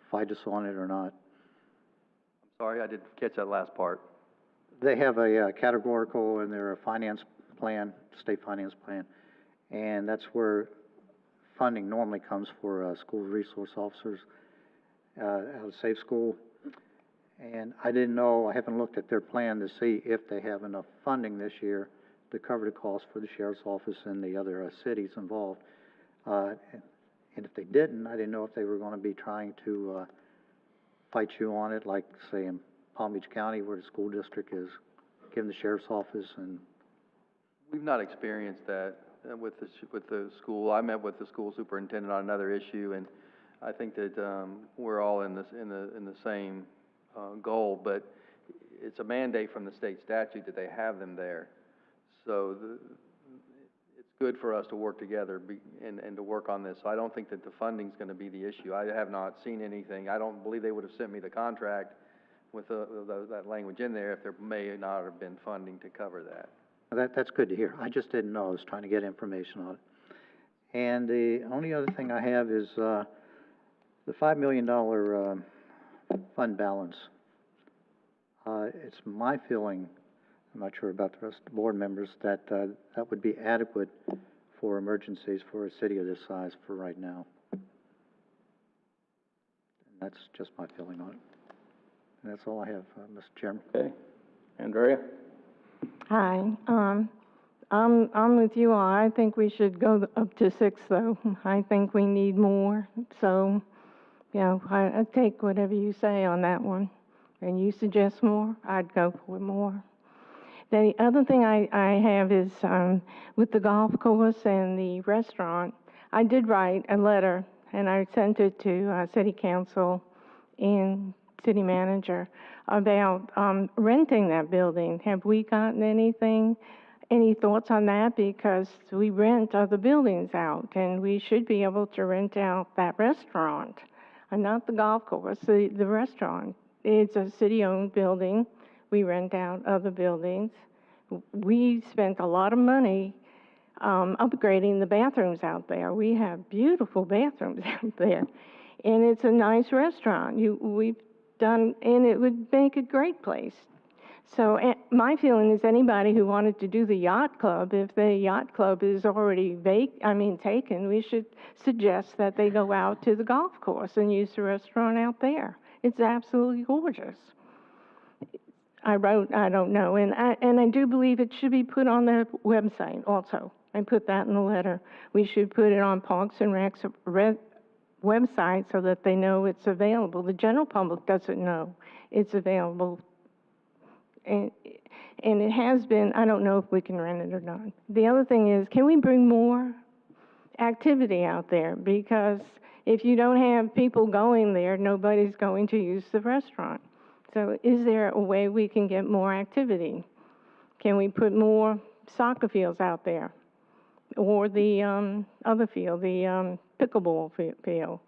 fight us on it or not. I'm sorry, I didn't catch that last part. They have a categorical in their finance plan, state finance plan, and that's where funding normally comes for school resource officers out of safe school. And I didn't know, I haven't looked at their plan to see if they have enough funding this year to cover the cost for the sheriff's office and the other cities involved. And if they didn't, I didn't know if they were going to be trying to fight you on it, like, say, in Palm Beach County, where the school district is giving the sheriff's office. And We've not experienced that with the school. I met with the school superintendent on another issue, and I think that we're all in the same goal, but it's a mandate from the state statute that they have them there. So it's good for us to work together and to work on this. So I don't think that the funding's going to be the issue. I have not seen anything. I don't believe they would have sent me the contract with that language in there if there may not have been funding to cover that. that's good to hear. I just didn't know. I was trying to get information on it. And the only other thing I have is the $5 million fund balance. It's my feeling, I'm not sure about the rest of the board members, that that would be adequate for emergencies for a city of this size for right now. And that's just my feeling on it. And that's all I have, Mr. Chairman. Okay. Andrea? Hi. I'm with you all. I think we should go up to 6, though. I think we need more. So, you know, I take whatever you say on that one. And you suggest more, I'd go for more. The other thing I have is with the golf course and the restaurant, I did write a letter, and I sent it to City Council and City Manager about renting that building. Have we gotten any thoughts on that? Because we rent other buildings out, and we should be able to rent out that restaurant, and not the golf course, the restaurant. It's a city-owned building. We rent out other buildings. We spent a lot of money upgrading the bathrooms out there. We have beautiful bathrooms out there. And it's a nice restaurant. We've done, and it would make a great place. So my feeling is anybody who wanted to do the yacht club, if the yacht club is already taken, we should suggest that they go out to the golf course and use the restaurant out there. It's absolutely gorgeous. I don't know, and I do believe it should be put on the website also. I put that in the letter. We should put it on Parks and Rec's website so that they know it's available. The general public doesn't know it's available. And it has been, I don't know if we can rent it or not. The other thing is, can we bring more activity out there? Because if you don't have people going there, nobody's going to use the restaurant. So is there a way we can get more activity? Can we put more soccer fields out there? Or the other field, the pickleball field?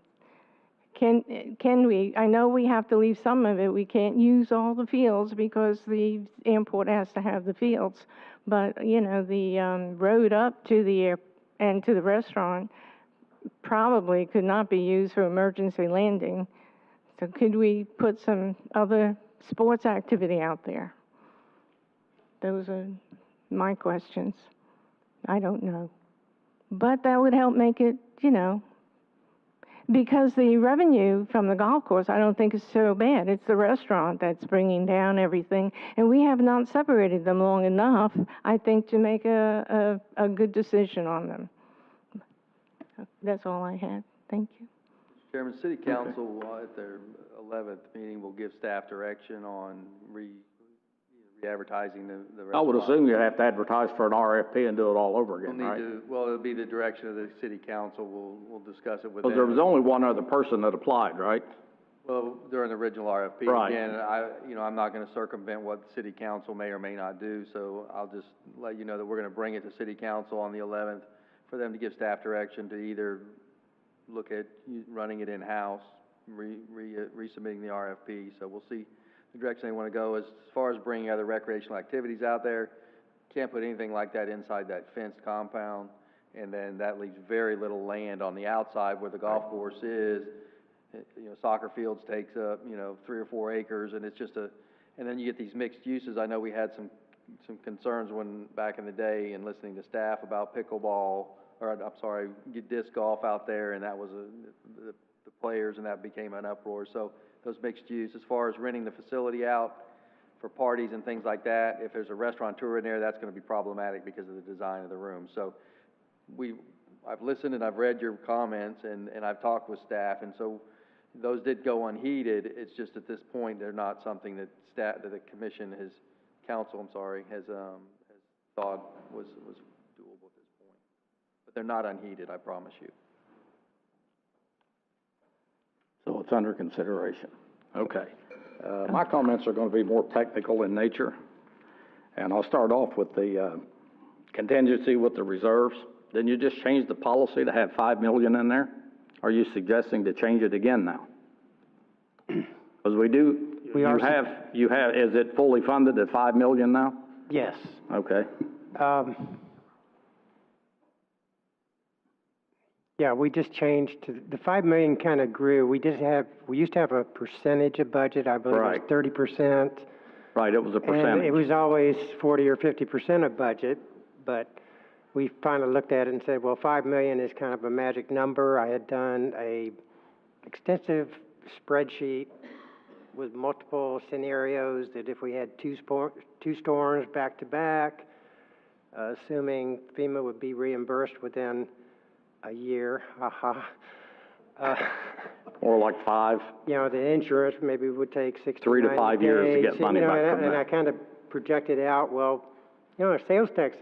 Can we, I know we have to leave some of it, we can't use all the fields because the airport has to have the fields, but, you know, the road up to the air and to the restaurant probably could not be used for emergency landing. So could we put some other sports activity out there? Those are my questions. I don't know. But that would help make it, you know, because the revenue from the golf course, I don't think is so bad. It's the restaurant that's bringing down everything, and we have not separated them long enough, I think, to make a good decision on them. That's all I had. Thank you. Chairman, City Council, at their 11th meeting, will give staff direction on re-advertising the I would restaurant. assume you have to advertise for an RFP and do it all over We'll again, need right? to, well, it'll be the direction of the City Council. We'll discuss it with them. Because there was only one other person that applied, right? Well, during the original RFP. Right. Again, I'm not gonna circumvent what the City Council may or may not do, so I'll just let you know that we're gonna bring it to City Council on the 11th for them to give staff direction to either look at running it in-house, resubmitting the RFP. So we'll see the direction they wanna go. As far as bringing other recreational activities out there, can't put anything like that inside that fenced compound, and then that leaves very little land on the outside where the golf course is. Soccer fields takes up, 3 or 4 acres, and it's just and then you get these mixed uses. I know we had some concerns back in the day and listening to staff about pickleball, or I'm sorry, get disc golf out there, and that was the players, and that became an uproar. So those mixed use, as far as renting the facility out for parties and things like that, if there's a restaurateur in there, that's gonna be problematic because of the design of the room. So I've listened and I've read your comments, and I've talked with staff, and so those did go unheeded. It's just at this point, they're not something that the commission has thought was doable at this point. But they're not unheeded, I promise you. So it's under consideration. Okay. My comments are going to be more technical in nature, and I'll start off with the contingency with the reserves. Didn't you just change the policy to have $5 million in there? Are you suggesting to change it again now? Because you have, is it fully funded at $5 million now? Yes. Okay. Yeah, we just changed to, the 5 million kind of grew. We used to have a percentage of budget, I believe it was 30%. Right, it was a percentage. And it was always 40 or 50% of budget, but we finally looked at it and said, well, 5 million is kind of a magic number. I had done a extensive spreadsheet with multiple scenarios that if we had two storms back to back, assuming FEMA would be reimbursed within a year, or like 5. The insurance maybe would take 6 3 to 5 years to get money back from and that. I kind of projected out, well, our sales tax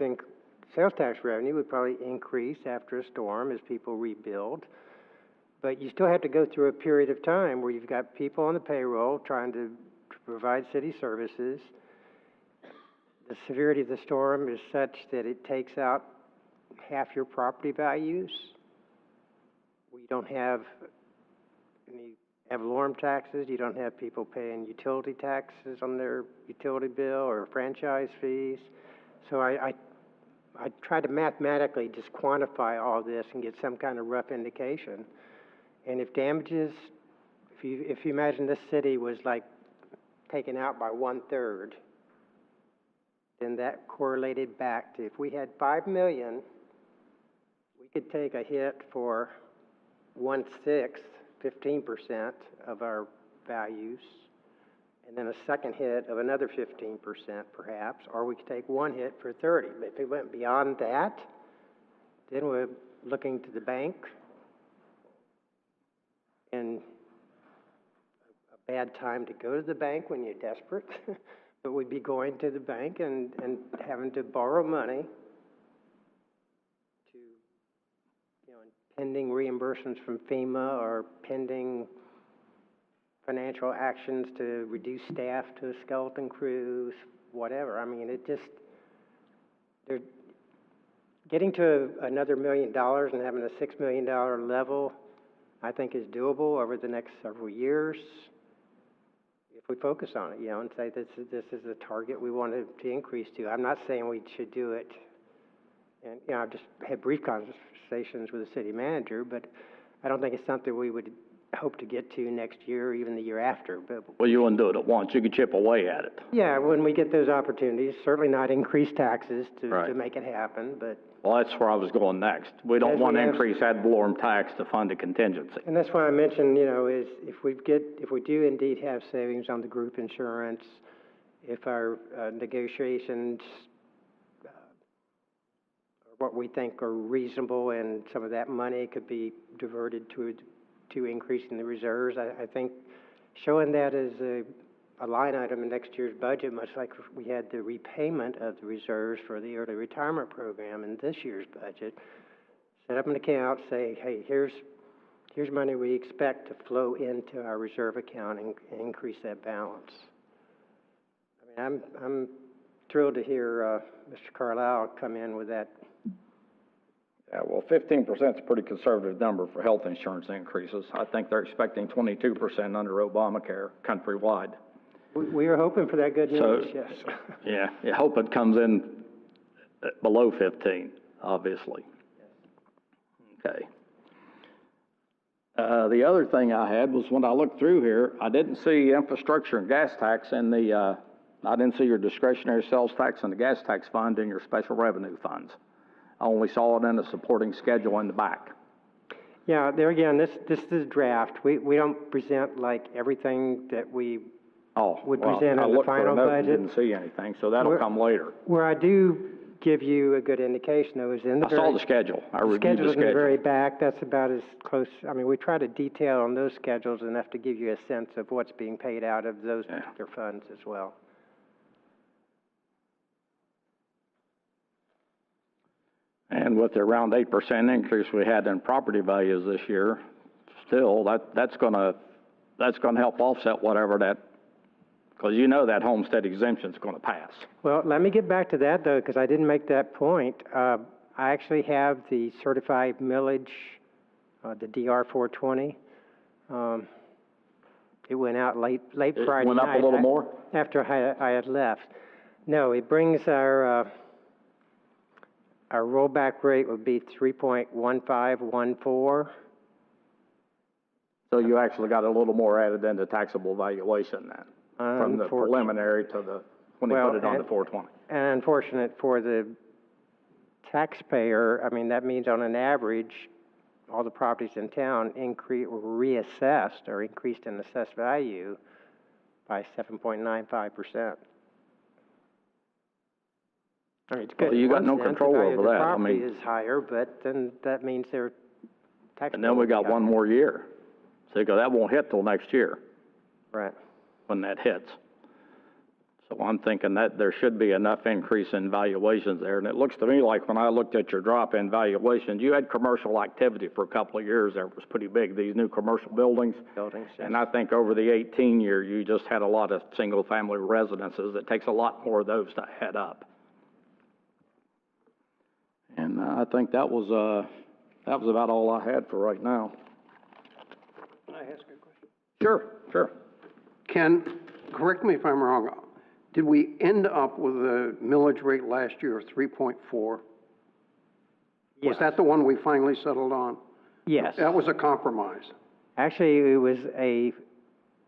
revenue would probably increase after a storm as people rebuild. But you still have to go through a period of time where you've got people on the payroll trying to provide city services. The severity of the storm is such that it takes out half your property values. We don't have any ad valorem taxes. You don't have people paying utility taxes on their utility bill or franchise fees. So I tried to mathematically just quantify all this and get some kind of rough indication. And if damages, if you imagine this city was like taken out by 1/3, then that correlated back to if we had 5 million, we could take a hit for 1/6, 15% of our values, and then a second hit of another 15% perhaps, or we could take one hit for 30. But if it went beyond that, then we're looking to the bank, and a bad time to go to the bank when you're desperate, but we'd be going to the bank and having to borrow money to, pending reimbursements from FEMA or pending financial actions to reduce staff to skeleton crews, whatever. I mean, they're getting to another $1 million and having a $6 million level, I think is doable over the next several years if we focus on it, and say this is the target we wanted to increase to. I'm not saying we should do it, and I've just had brief conversations with the city manager, but I don't think it's something we would hope to get to next year or even the year after. But Well, you wouldn't do it at once. You could chip away at it. yeah, when we get those opportunities, certainly not increase taxes to make it happen, but. Well, that's where I was going next. We don't As want we to have- increase ad valorem tax to fund a contingency. And that's why I mentioned, is if we do indeed have savings on the group insurance, if our negotiations are what we think are reasonable, and some of that money could be diverted to to increasing the reserves. I think showing that as a line item in next year's budget, much like we had the repayment of the reserves for the early retirement program in this year's budget, set up an account, say, hey, here's money we expect to flow into our reserve account and increase that balance. I mean, I'm thrilled to hear Mr. Carlisle come in with that. Yeah, well, 15% is a pretty conservative number for health insurance increases. I think they're expecting 22% under Obamacare countrywide. We are hoping for that good news, yes. Yeah, I hope it comes in below 15, obviously. Okay. The other thing I had was when I looked through here, I didn't see infrastructure and gas tax in the, I didn't see your discretionary sales tax and the gas tax fund in your special revenue funds. I only saw it in the supporting schedule in the back. Yeah, there again, this is draft. We don't present like everything that we would present in the final budget. Didn't see anything, so that'll come later. Where I do give you a good indication though is in the I saw the schedule. I reviewed the schedule. Schedule's in the very back. That's about as close. I mean, we try to detail on those schedules enough to give you a sense of what's being paid out of those particular funds as well. And with the around 8% increase we had in property values this year, still, that's gonna help offset whatever that, because you know that homestead exemption is gonna pass. Well, let me get back to that though, because I didn't make that point. I actually have the certified millage, the DR 420. It went out late Friday night. It went up a little more? After I had left. No, it brings our rollback rate would be 3.1514. So you actually got a little more added into taxable valuation then, from the preliminary to the, when they put it on the 420. And unfortunate for the taxpayer, I mean, that means on an average, all the properties in town were reassessed or increased in assessed value by 7.95%. I mean, it's good. Well, you got no control over that. I mean, the property is higher, but then that means their tax. And then we got one more year. So that won't hit till next year. Right. When that hits. So I'm thinking that there should be enough increase in valuations there. And it looks to me like when I looked at your drop in valuations, you had commercial activity for a couple of years there. It was pretty big, these new commercial buildings. Yes. And I think over the 18 year, you just had a lot of single family residences. It takes a lot more of those to head up. And I think that was about all I had for right now. Can I ask you a question? Sure. Ken, correct me if I'm wrong. Did we end up with a millage rate last year of 3.4? Yes. Was that the one we finally settled on? Yes. That was a compromise. Actually, it was a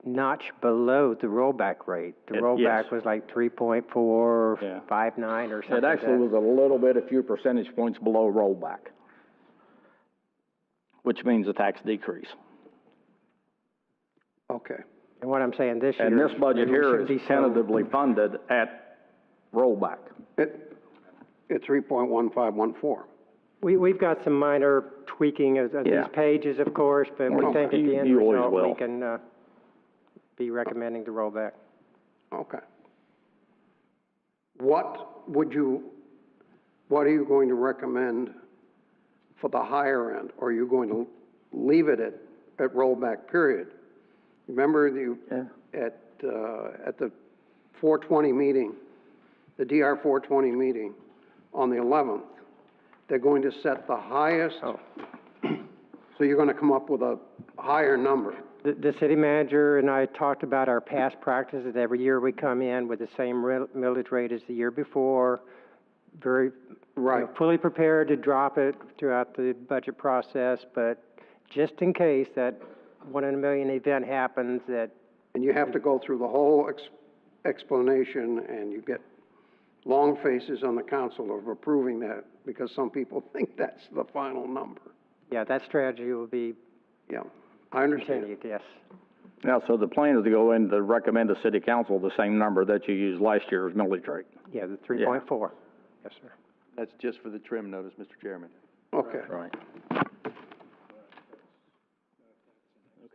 notch below the rollback rate. The rollback was like 3.459 or something. It actually was a little bit, a few percentage points below rollback, which means a tax decrease. Okay. And what I'm saying this year. And this budget here is tentatively funded at rollback. At 3.1514. We've got some minor tweaking of these pages, of course, but we think at the end result we can be recommending the rollback. Okay. What are you going to recommend for the higher end? Or are you going to leave it at rollback period? Remember at the 420 meeting, the DR 420 meeting on the 11th, they're going to set the highest. So you're going to come up with a higher number. The city manager and I talked about our past practices. Every year we come in with the same millage rate as the year before, very fully prepared to drop it throughout the budget process, but just in case that 1 in a million event happens that. And you have to go through the whole explanation, and you get long faces on the council of approving that because some people think that's the final number. Yeah, that strategy will be. Yeah, I understand. Continued, yes. Now, so the plan is to go in to recommend to city council the same number that you used last year's millage rate. Yeah, the 3.4. Yes, sir. That's just for the trim notice, Mr. Chairman. Okay. Right.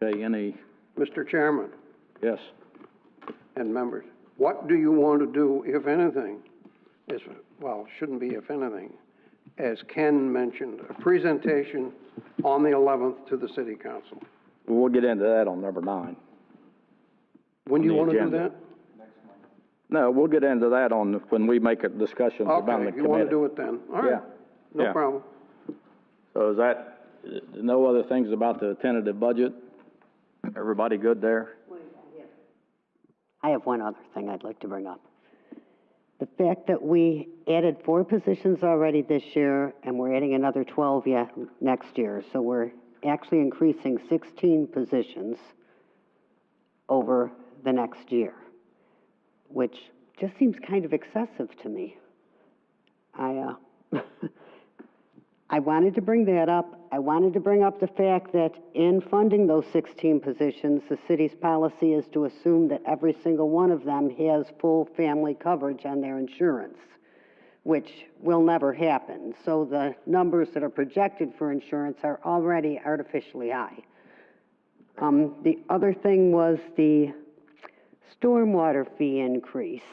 Okay, any, Mr. Chairman yes? and members, what do you want to do, if anything, is, well, shouldn't be if anything, as Ken mentioned, a presentation on the 11th to the city council? We'll get into that on number 9. When do you On the want to do agenda. that? No, we'll get into that when we make a discussion about the Okay, committee. you want to do it then? All right, Yeah. no Yeah. problem. So is that, no other things about the tentative budget? Everybody good there? I have one other thing I'd like to bring up. The fact that we added 4 positions already this year, and we're adding another 12 next year, so we're actually increasing 16 positions over the next year, which just seems kind of excessive to me. I wanted to bring that up. I wanted to bring up the fact that in funding those 16 positions, the city's policy is to assume that every single one of them has full family coverage on their insurance, which will never happen. So the numbers that are projected for insurance are already artificially high. The other thing was the stormwater fee increase.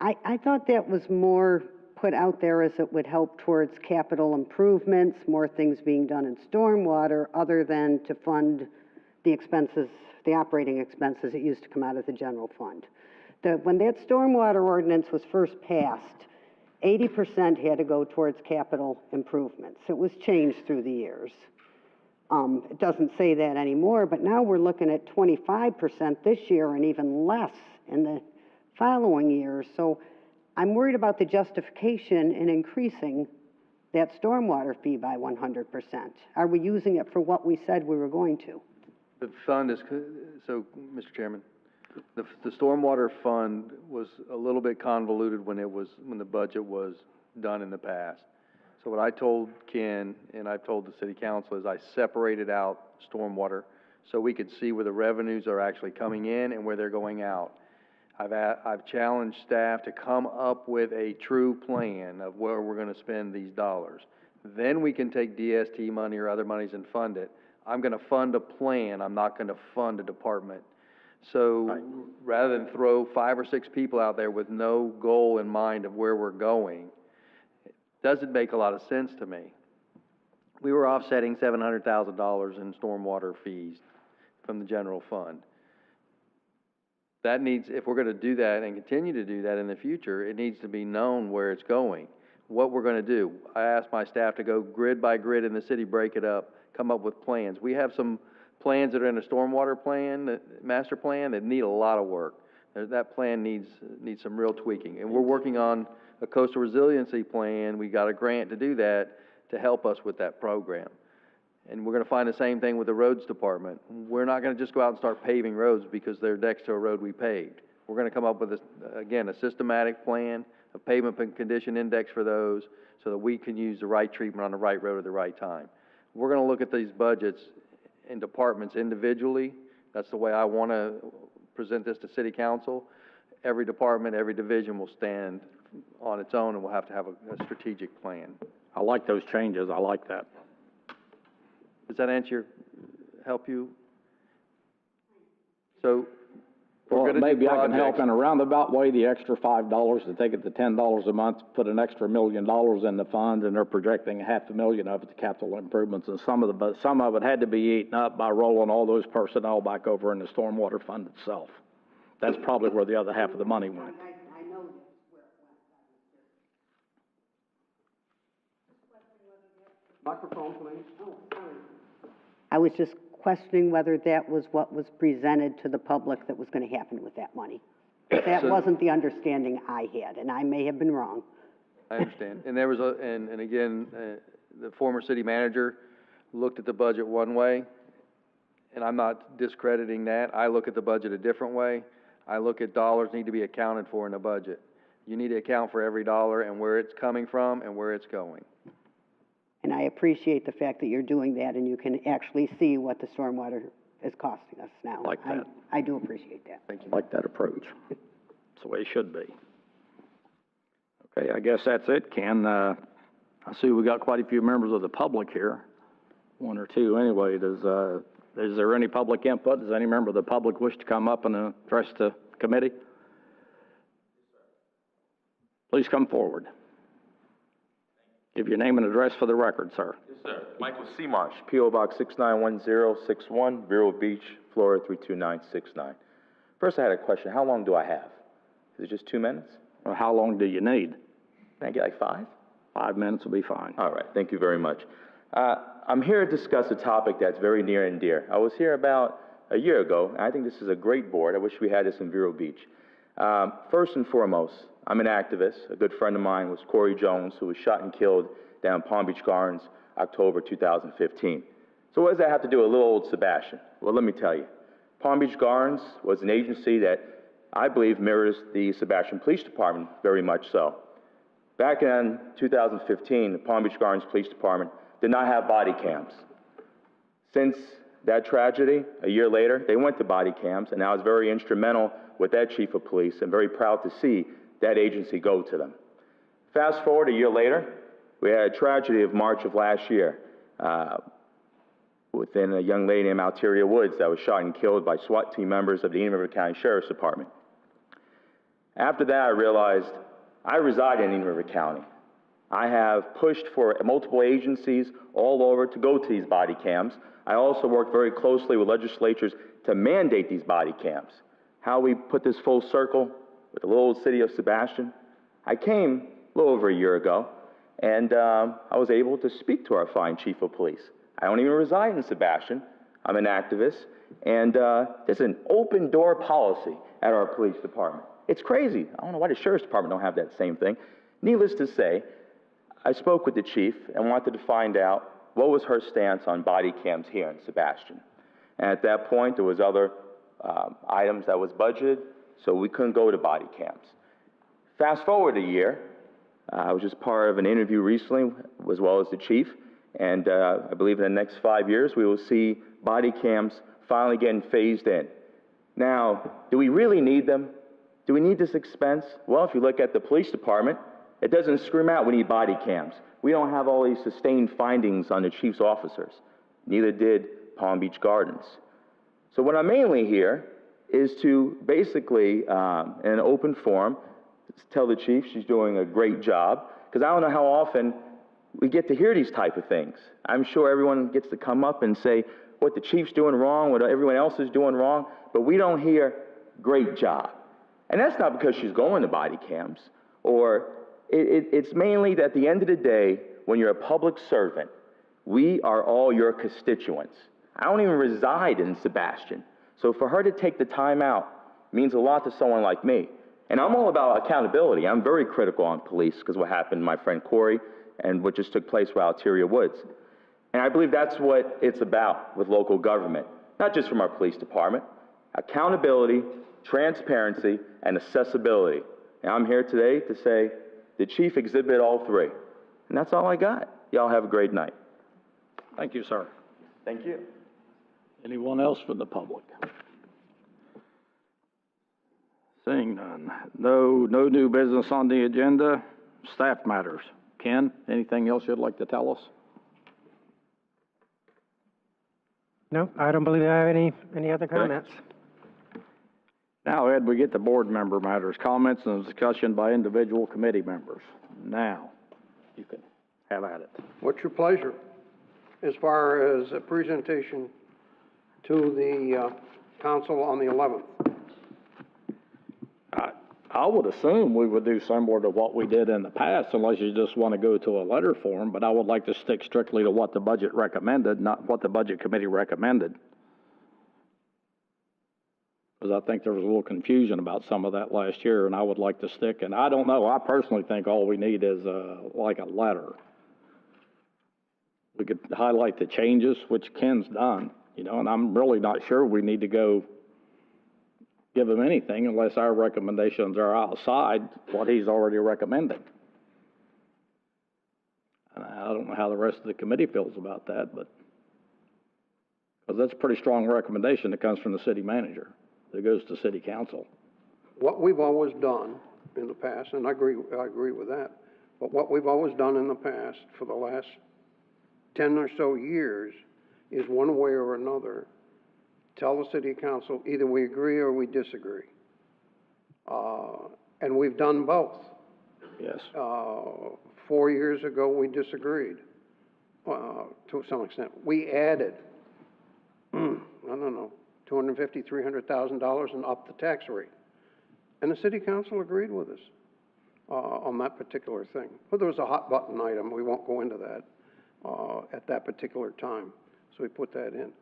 I thought that was more put out there as it would help towards capital improvements, more things being done in stormwater, other than to fund the expenses, the operating expenses that used to come out of the general fund. When that stormwater ordinance was first passed, 80% had to go towards capital improvements. It was changed through the years. It doesn't say that anymore, but now we're looking at 25% this year and even less in the following years. So I'm worried about the justification in increasing that stormwater fee by 100%. Are we using it for what we said we were going to? The fund is, so, Mr. Chairman, the stormwater fund was a little bit convoluted when the budget was done in the past. So what I told Ken, and I've told the city council, is I separated out stormwater so we could see where the revenues are actually coming in and where they're going out. I've challenged staff to come up with a true plan of where we're gonna spend these dollars. Then we can take DST money or other monies and fund it. I'm gonna fund a plan, I'm not gonna fund a department. So rather than throw 5 or 6 people out there with no goal in mind of where we're going, it doesn't make a lot of sense to me. We were offsetting $700,000 in stormwater fees from the general fund. That needs, if we're gonna do that and continue to do that in the future, it needs to be known where it's going, what we're gonna do. I asked my staff to go grid by grid in the city, break it up, come up with plans. We have some plans that are in a stormwater plan, master plan, that need a lot of work. That plan needs some real tweaking. And we're working on a coastal resiliency plan. We got a grant to do that to help us with that program. And we're gonna find the same thing with the roads department. We're not gonna just go out and start paving roads because they're next to a road we paved. We're gonna come up with, a systematic plan, a pavement condition index for those, so that we can use the right treatment on the right road at the right time. We're gonna look at these budgets in departments individually. That's the way I wanna present this to city council. Every department, every division will stand on its own, and we'll have to have a strategic plan. I like those changes, I like that. Does that help you? So, Well, maybe I can help in a roundabout way, the extra $5 to take it to $10 a month, put an extra $1 million in the fund, and they're projecting $500,000 of it to capital improvements, and some of it had to be eaten up by rolling all those personnel back over in the stormwater fund itself. That's probably where the other half of the money went. I know that's where it went. Microphone, please. Oh, sorry. I was just questioning whether that was what was presented to the public that was going to happen with that money. That wasn't the understanding I had, and I may have been wrong. I understand. And there was and again, the former city manager looked at the budget one way, and I'm not discrediting that. I look at the budget a different way. I look at dollars need to be accounted for in the budget. You need to account for every dollar and where it's coming from and where it's going. And I appreciate the fact that you're doing that, and you can actually see what the stormwater is costing us now. Like that. I do appreciate that. Thank you. Like that approach. That's the way it should be. Okay, I guess that's it, Ken. I see we got quite a few members of the public here. one or two anyway. Is there any public input? Does any member of the public wish to come up and address the committee? Please come forward. Give your name and address for the record, sir. Yes, sir. Michael C. Marsh, P.O. Box 691061, Vero Beach, Florida 32969. First, I had a question. How long do I have? Is it just 2 minutes? Well, how long do you need? Can I get like 5? 5 minutes will be fine. All right. Thank you very much. I'm here to discuss a topic that's very near and dear. I was here about a year ago, and I think this is a great board. I wish we had this in Vero Beach. First and foremost, I'm an activist. A good friend of mine was Corey Jones, who was shot and killed down Palm Beach Gardens, October 2015. So what does that have to do with little old Sebastian? Well, let me tell you. Palm Beach Gardens was an agency that I believe mirrors the Sebastian Police Department very much so. Back in 2015, the Palm Beach Gardens Police Department did not have body cams. Since that tragedy, a year later, they went to body cams, and I was very instrumental with that chief of police and very proud to see that agency go to them. Fast forward a year later, we had a tragedy of March of last year within a young lady named Alteria Woods that was shot and killed by SWAT team members of the Indian River County Sheriff's Department. After that, I realized I reside in Indian River County. I have pushed for multiple agencies all over to go to these body cams. I also worked very closely with legislatures to mandate these body cams. How we put this full circle with the little old city of Sebastian. I came a little over a year ago, and I was able to speak to our fine chief of police. I don't even reside in Sebastian. I'm an activist, and there's an open door policy at our police department. It's crazy. I don't know why the sheriff's department don't have that same thing. Needless to say, I spoke with the chief and wanted to find out what was her stance on body cams here in Sebastian. And at that point, there was other items that was budgeted, so we couldn't go to body cams. Fast forward a year, I was just part of an interview recently, as well as the chief, and I believe in the next 5 years, we will see body cams finally getting phased in. Now, do we really need them? Do we need this expense? Well, if you look at the police department, it doesn't scream out we need body cams. We don't have all these sustained findings on the chief's officers. Neither did Palm Beach Gardens. So what I'm mainly here is to basically, in an open forum, tell the chief she's doing a great job, because I don't know how often we get to hear these type of things. I'm sure everyone gets to come up and say what the chief's doing wrong, what everyone else is doing wrong, but we don't hear great job. And that's not because she's going to body cams, or it's mainly that at the end of the day, when you're a public servant, we are all your constituents. I don't even reside in Sebastian. So for her to take the time out means a lot to someone like me. And I'm all about accountability. I'm very critical on police because what happened to my friend Corey and what just took place with Alteria Woods. And I believe that's what it's about with local government, not just from our police department. Accountability, transparency, and accessibility. And I'm here today to say the chief exhibited all three. And that's all I got. Y'all have a great night. Thank you, sir. Thank you. Anyone else from the public? Seeing none. No new business on the agenda. Staff matters. Ken, anything else you'd like to tell us? No, I don't believe I have any other comments. Now, Ed, we get to board member matters, comments and discussion by individual committee members. Now, you can have at it. What's your pleasure as far as a presentation to the council on the 11th? I would assume we would do similar to what we did in the past, unless you just want to go to a letter form, but I would like to stick strictly to what the budget recommended, not what the budget committee recommended. Because I think there was a little confusion about some of that last year, and I would like to stick, and I don't know, I personally think all we need is like a letter. We could highlight the changes, which Ken's done, you know, and I'm really not sure we need to go give him anything unless our recommendations are outside what he's already recommending. And I don't know how the rest of the committee feels about that, but because that's a pretty strong recommendation that comes from the city manager that goes to city council. What we've always done in the past, and I agree with that, but what we've always done in the past for the last 10 or so years is one way or another, tell the city council, either we agree or we disagree. And we've done both. Yes. 4 years ago, we disagreed, to some extent. We added, I don't know, $250,000, $300,000 and upped the tax rate. And the city council agreed with us, on that particular thing. Well, there was a hot button item, we won't go into that, at that particular time. So we put that in.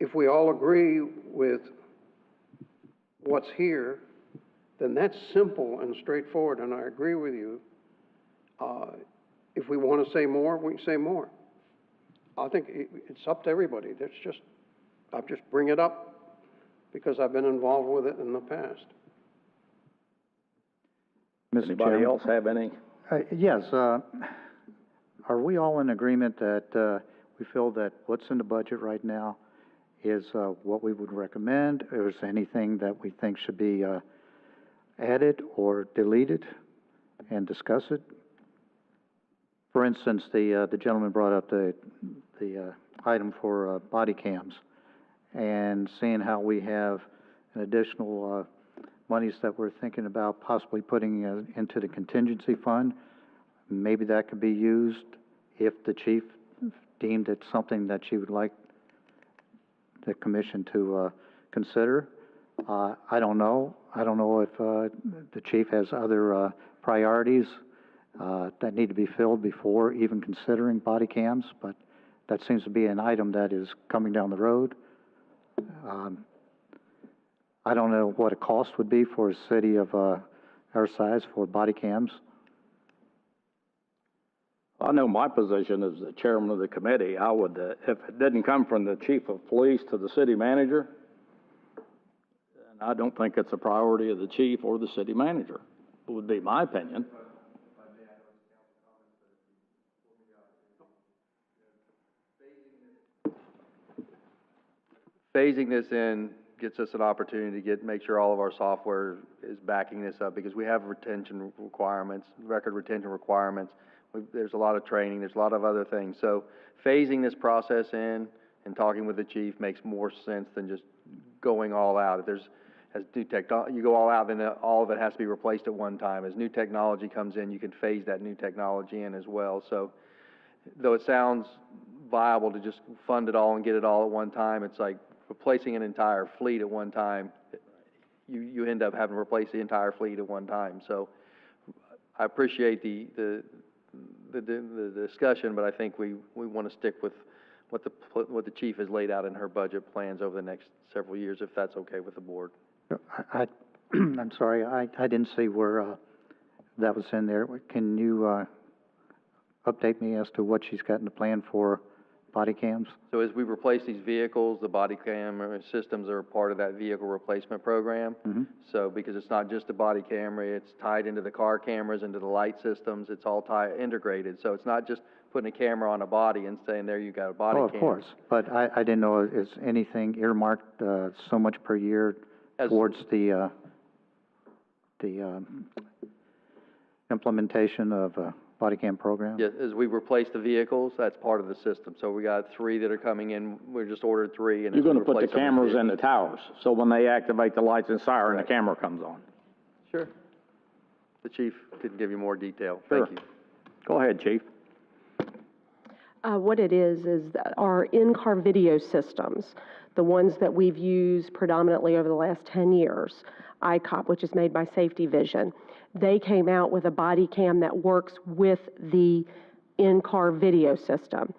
If we all agree with what's here, then that's simple and straightforward, and I agree with you. If we want to say more, we can say more. I think it's up to everybody. I'll just bring it up because I've been involved with it in the past. Mr. Anybody Chairman? else have any? Yes, are we all in agreement that, we feel that what's in the budget right now is, what we would recommend? Or is there anything that we think should be, added or deleted and discuss it? For instance, the gentleman brought up the item for, body cams, and seeing how we have an additional, monies that we're thinking about possibly putting into the contingency fund. Maybe that could be used if the chief deemed it something that she would like the commission to consider. I don't know. I don't know if the chief has other priorities that need to be filled before even considering body cams, but that seems to be an item that is coming down the road. I don't know what a cost would be for a city of our size for body cams. I know my position as the chairman of the committee. I would, if it didn't come from the chief of police to the city manager, then I don't think it's a priority of the chief or the city manager. It would be my opinion. Phasing this in gets us an opportunity to make sure all of our software is backing this up, because we have retention requirements, record retention requirements. There's a lot of training, there's a lot of other things. So phasing this process in and talking with the chief makes more sense than just going all out. If there's, as new you go all out, then all of it has to be replaced at one time. As new technology comes in, you can phase that new technology in as well. So though it sounds viable to just fund it all and get it all at one time, it's like replacing an entire fleet at one time. You end up having to replace the entire fleet at one time. So I appreciate the discussion, but I think we want to stick with what the chief has laid out in her budget plans over the next several years, if that's okay with the board. I'm sorry, I didn't see where that was in there. Can you update me as to what she's got in the plan for body cams? So as we replace these vehicles, the body camera systems are part of that vehicle replacement program. Mm-hmm. So because it's not just a body camera, it's tied into the car cameras, into the light systems, it's all integrated. So it's not just putting a camera on a body and saying, there you got a body cam. Oh, of course, but I didn't know, is anything earmarked so much per year towards the implementation of body cam program? Yeah, as we replace the vehicles, that's part of the system. So we got 3 that are coming in. We just ordered 3. And You're going to put the cameras in the towers, so when they activate the lights and siren, the camera comes on. Sure. The chief could give you more detail. Sure. Thank you. Go ahead, chief. What it is that our in-car video systems, the ones that we've used predominantly over the last 10 years, ICOP, which is made by Safety Vision, they came out with a body cam that works with the in-car video system.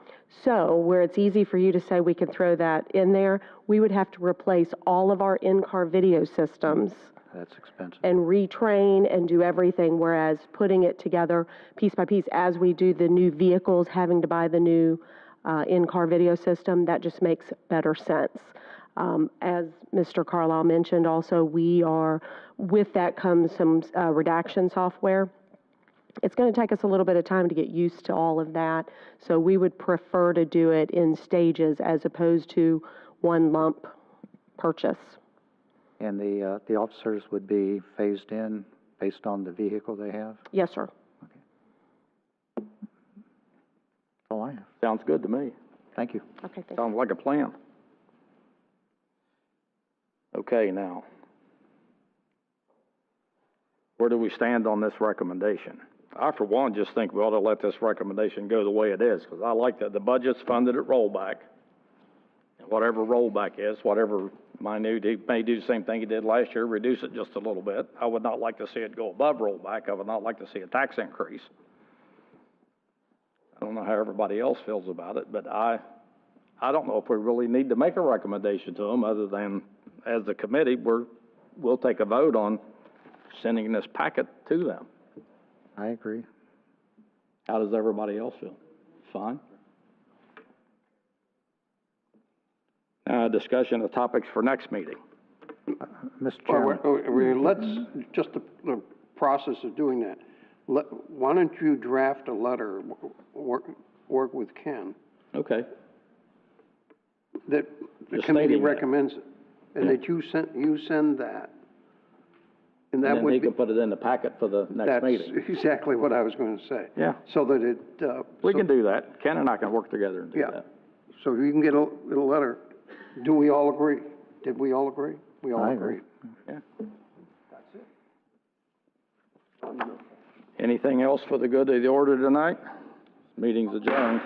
So where it's easy for you to say we can throw that in there, we would have to replace all of our in-car video systems. That's expensive. And retrain and do everything, whereas putting it together piece by piece as we do the new vehicles, having to buy the new in-car video system, that just makes better sense. As Mr. Carlisle mentioned also, with that comes some redaction software. It's going to take us a little bit of time to get used to all of that, so we would prefer to do it in stages as opposed to one lump purchase. And the officers would be phased in based on the vehicle they have? Yes, sir. Okay. That's all I have. Sounds good to me. Thank you. Okay, thank you. Sounds like a plan. Okay, now, where do we stand on this recommendation? I, for one, just think we ought to let this recommendation go the way it is, because I like that the budget's funded at rollback. And whatever rollback is, whatever minute, he may do the same thing he did last year, reduce it just a little bit. I would not like to see it go above rollback. I would not like to see a tax increase. I don't know how everybody else feels about it, but I don't know if we really need to make a recommendation to them, other than, as the committee, we'll take a vote on sending this packet to them. I agree. How does everybody else feel? Fine? Discussion of topics for next meeting. Mr. Chairman. Let's, just the process of doing that, why don't you draft a letter, work with Ken, Okay. that the Just committee stating that. recommends it, and that you send that. And that And then would he be, can put it in the packet for the next meeting. that's exactly what I was going to say. Yeah. So that it, We so- can do that. Ken and I can work together and do Yeah. that. So you can get a letter. Do we all agree? Did we all agree? We all I agree. agree. That's it. Anything else for the good of the order tonight? Meeting's adjourned.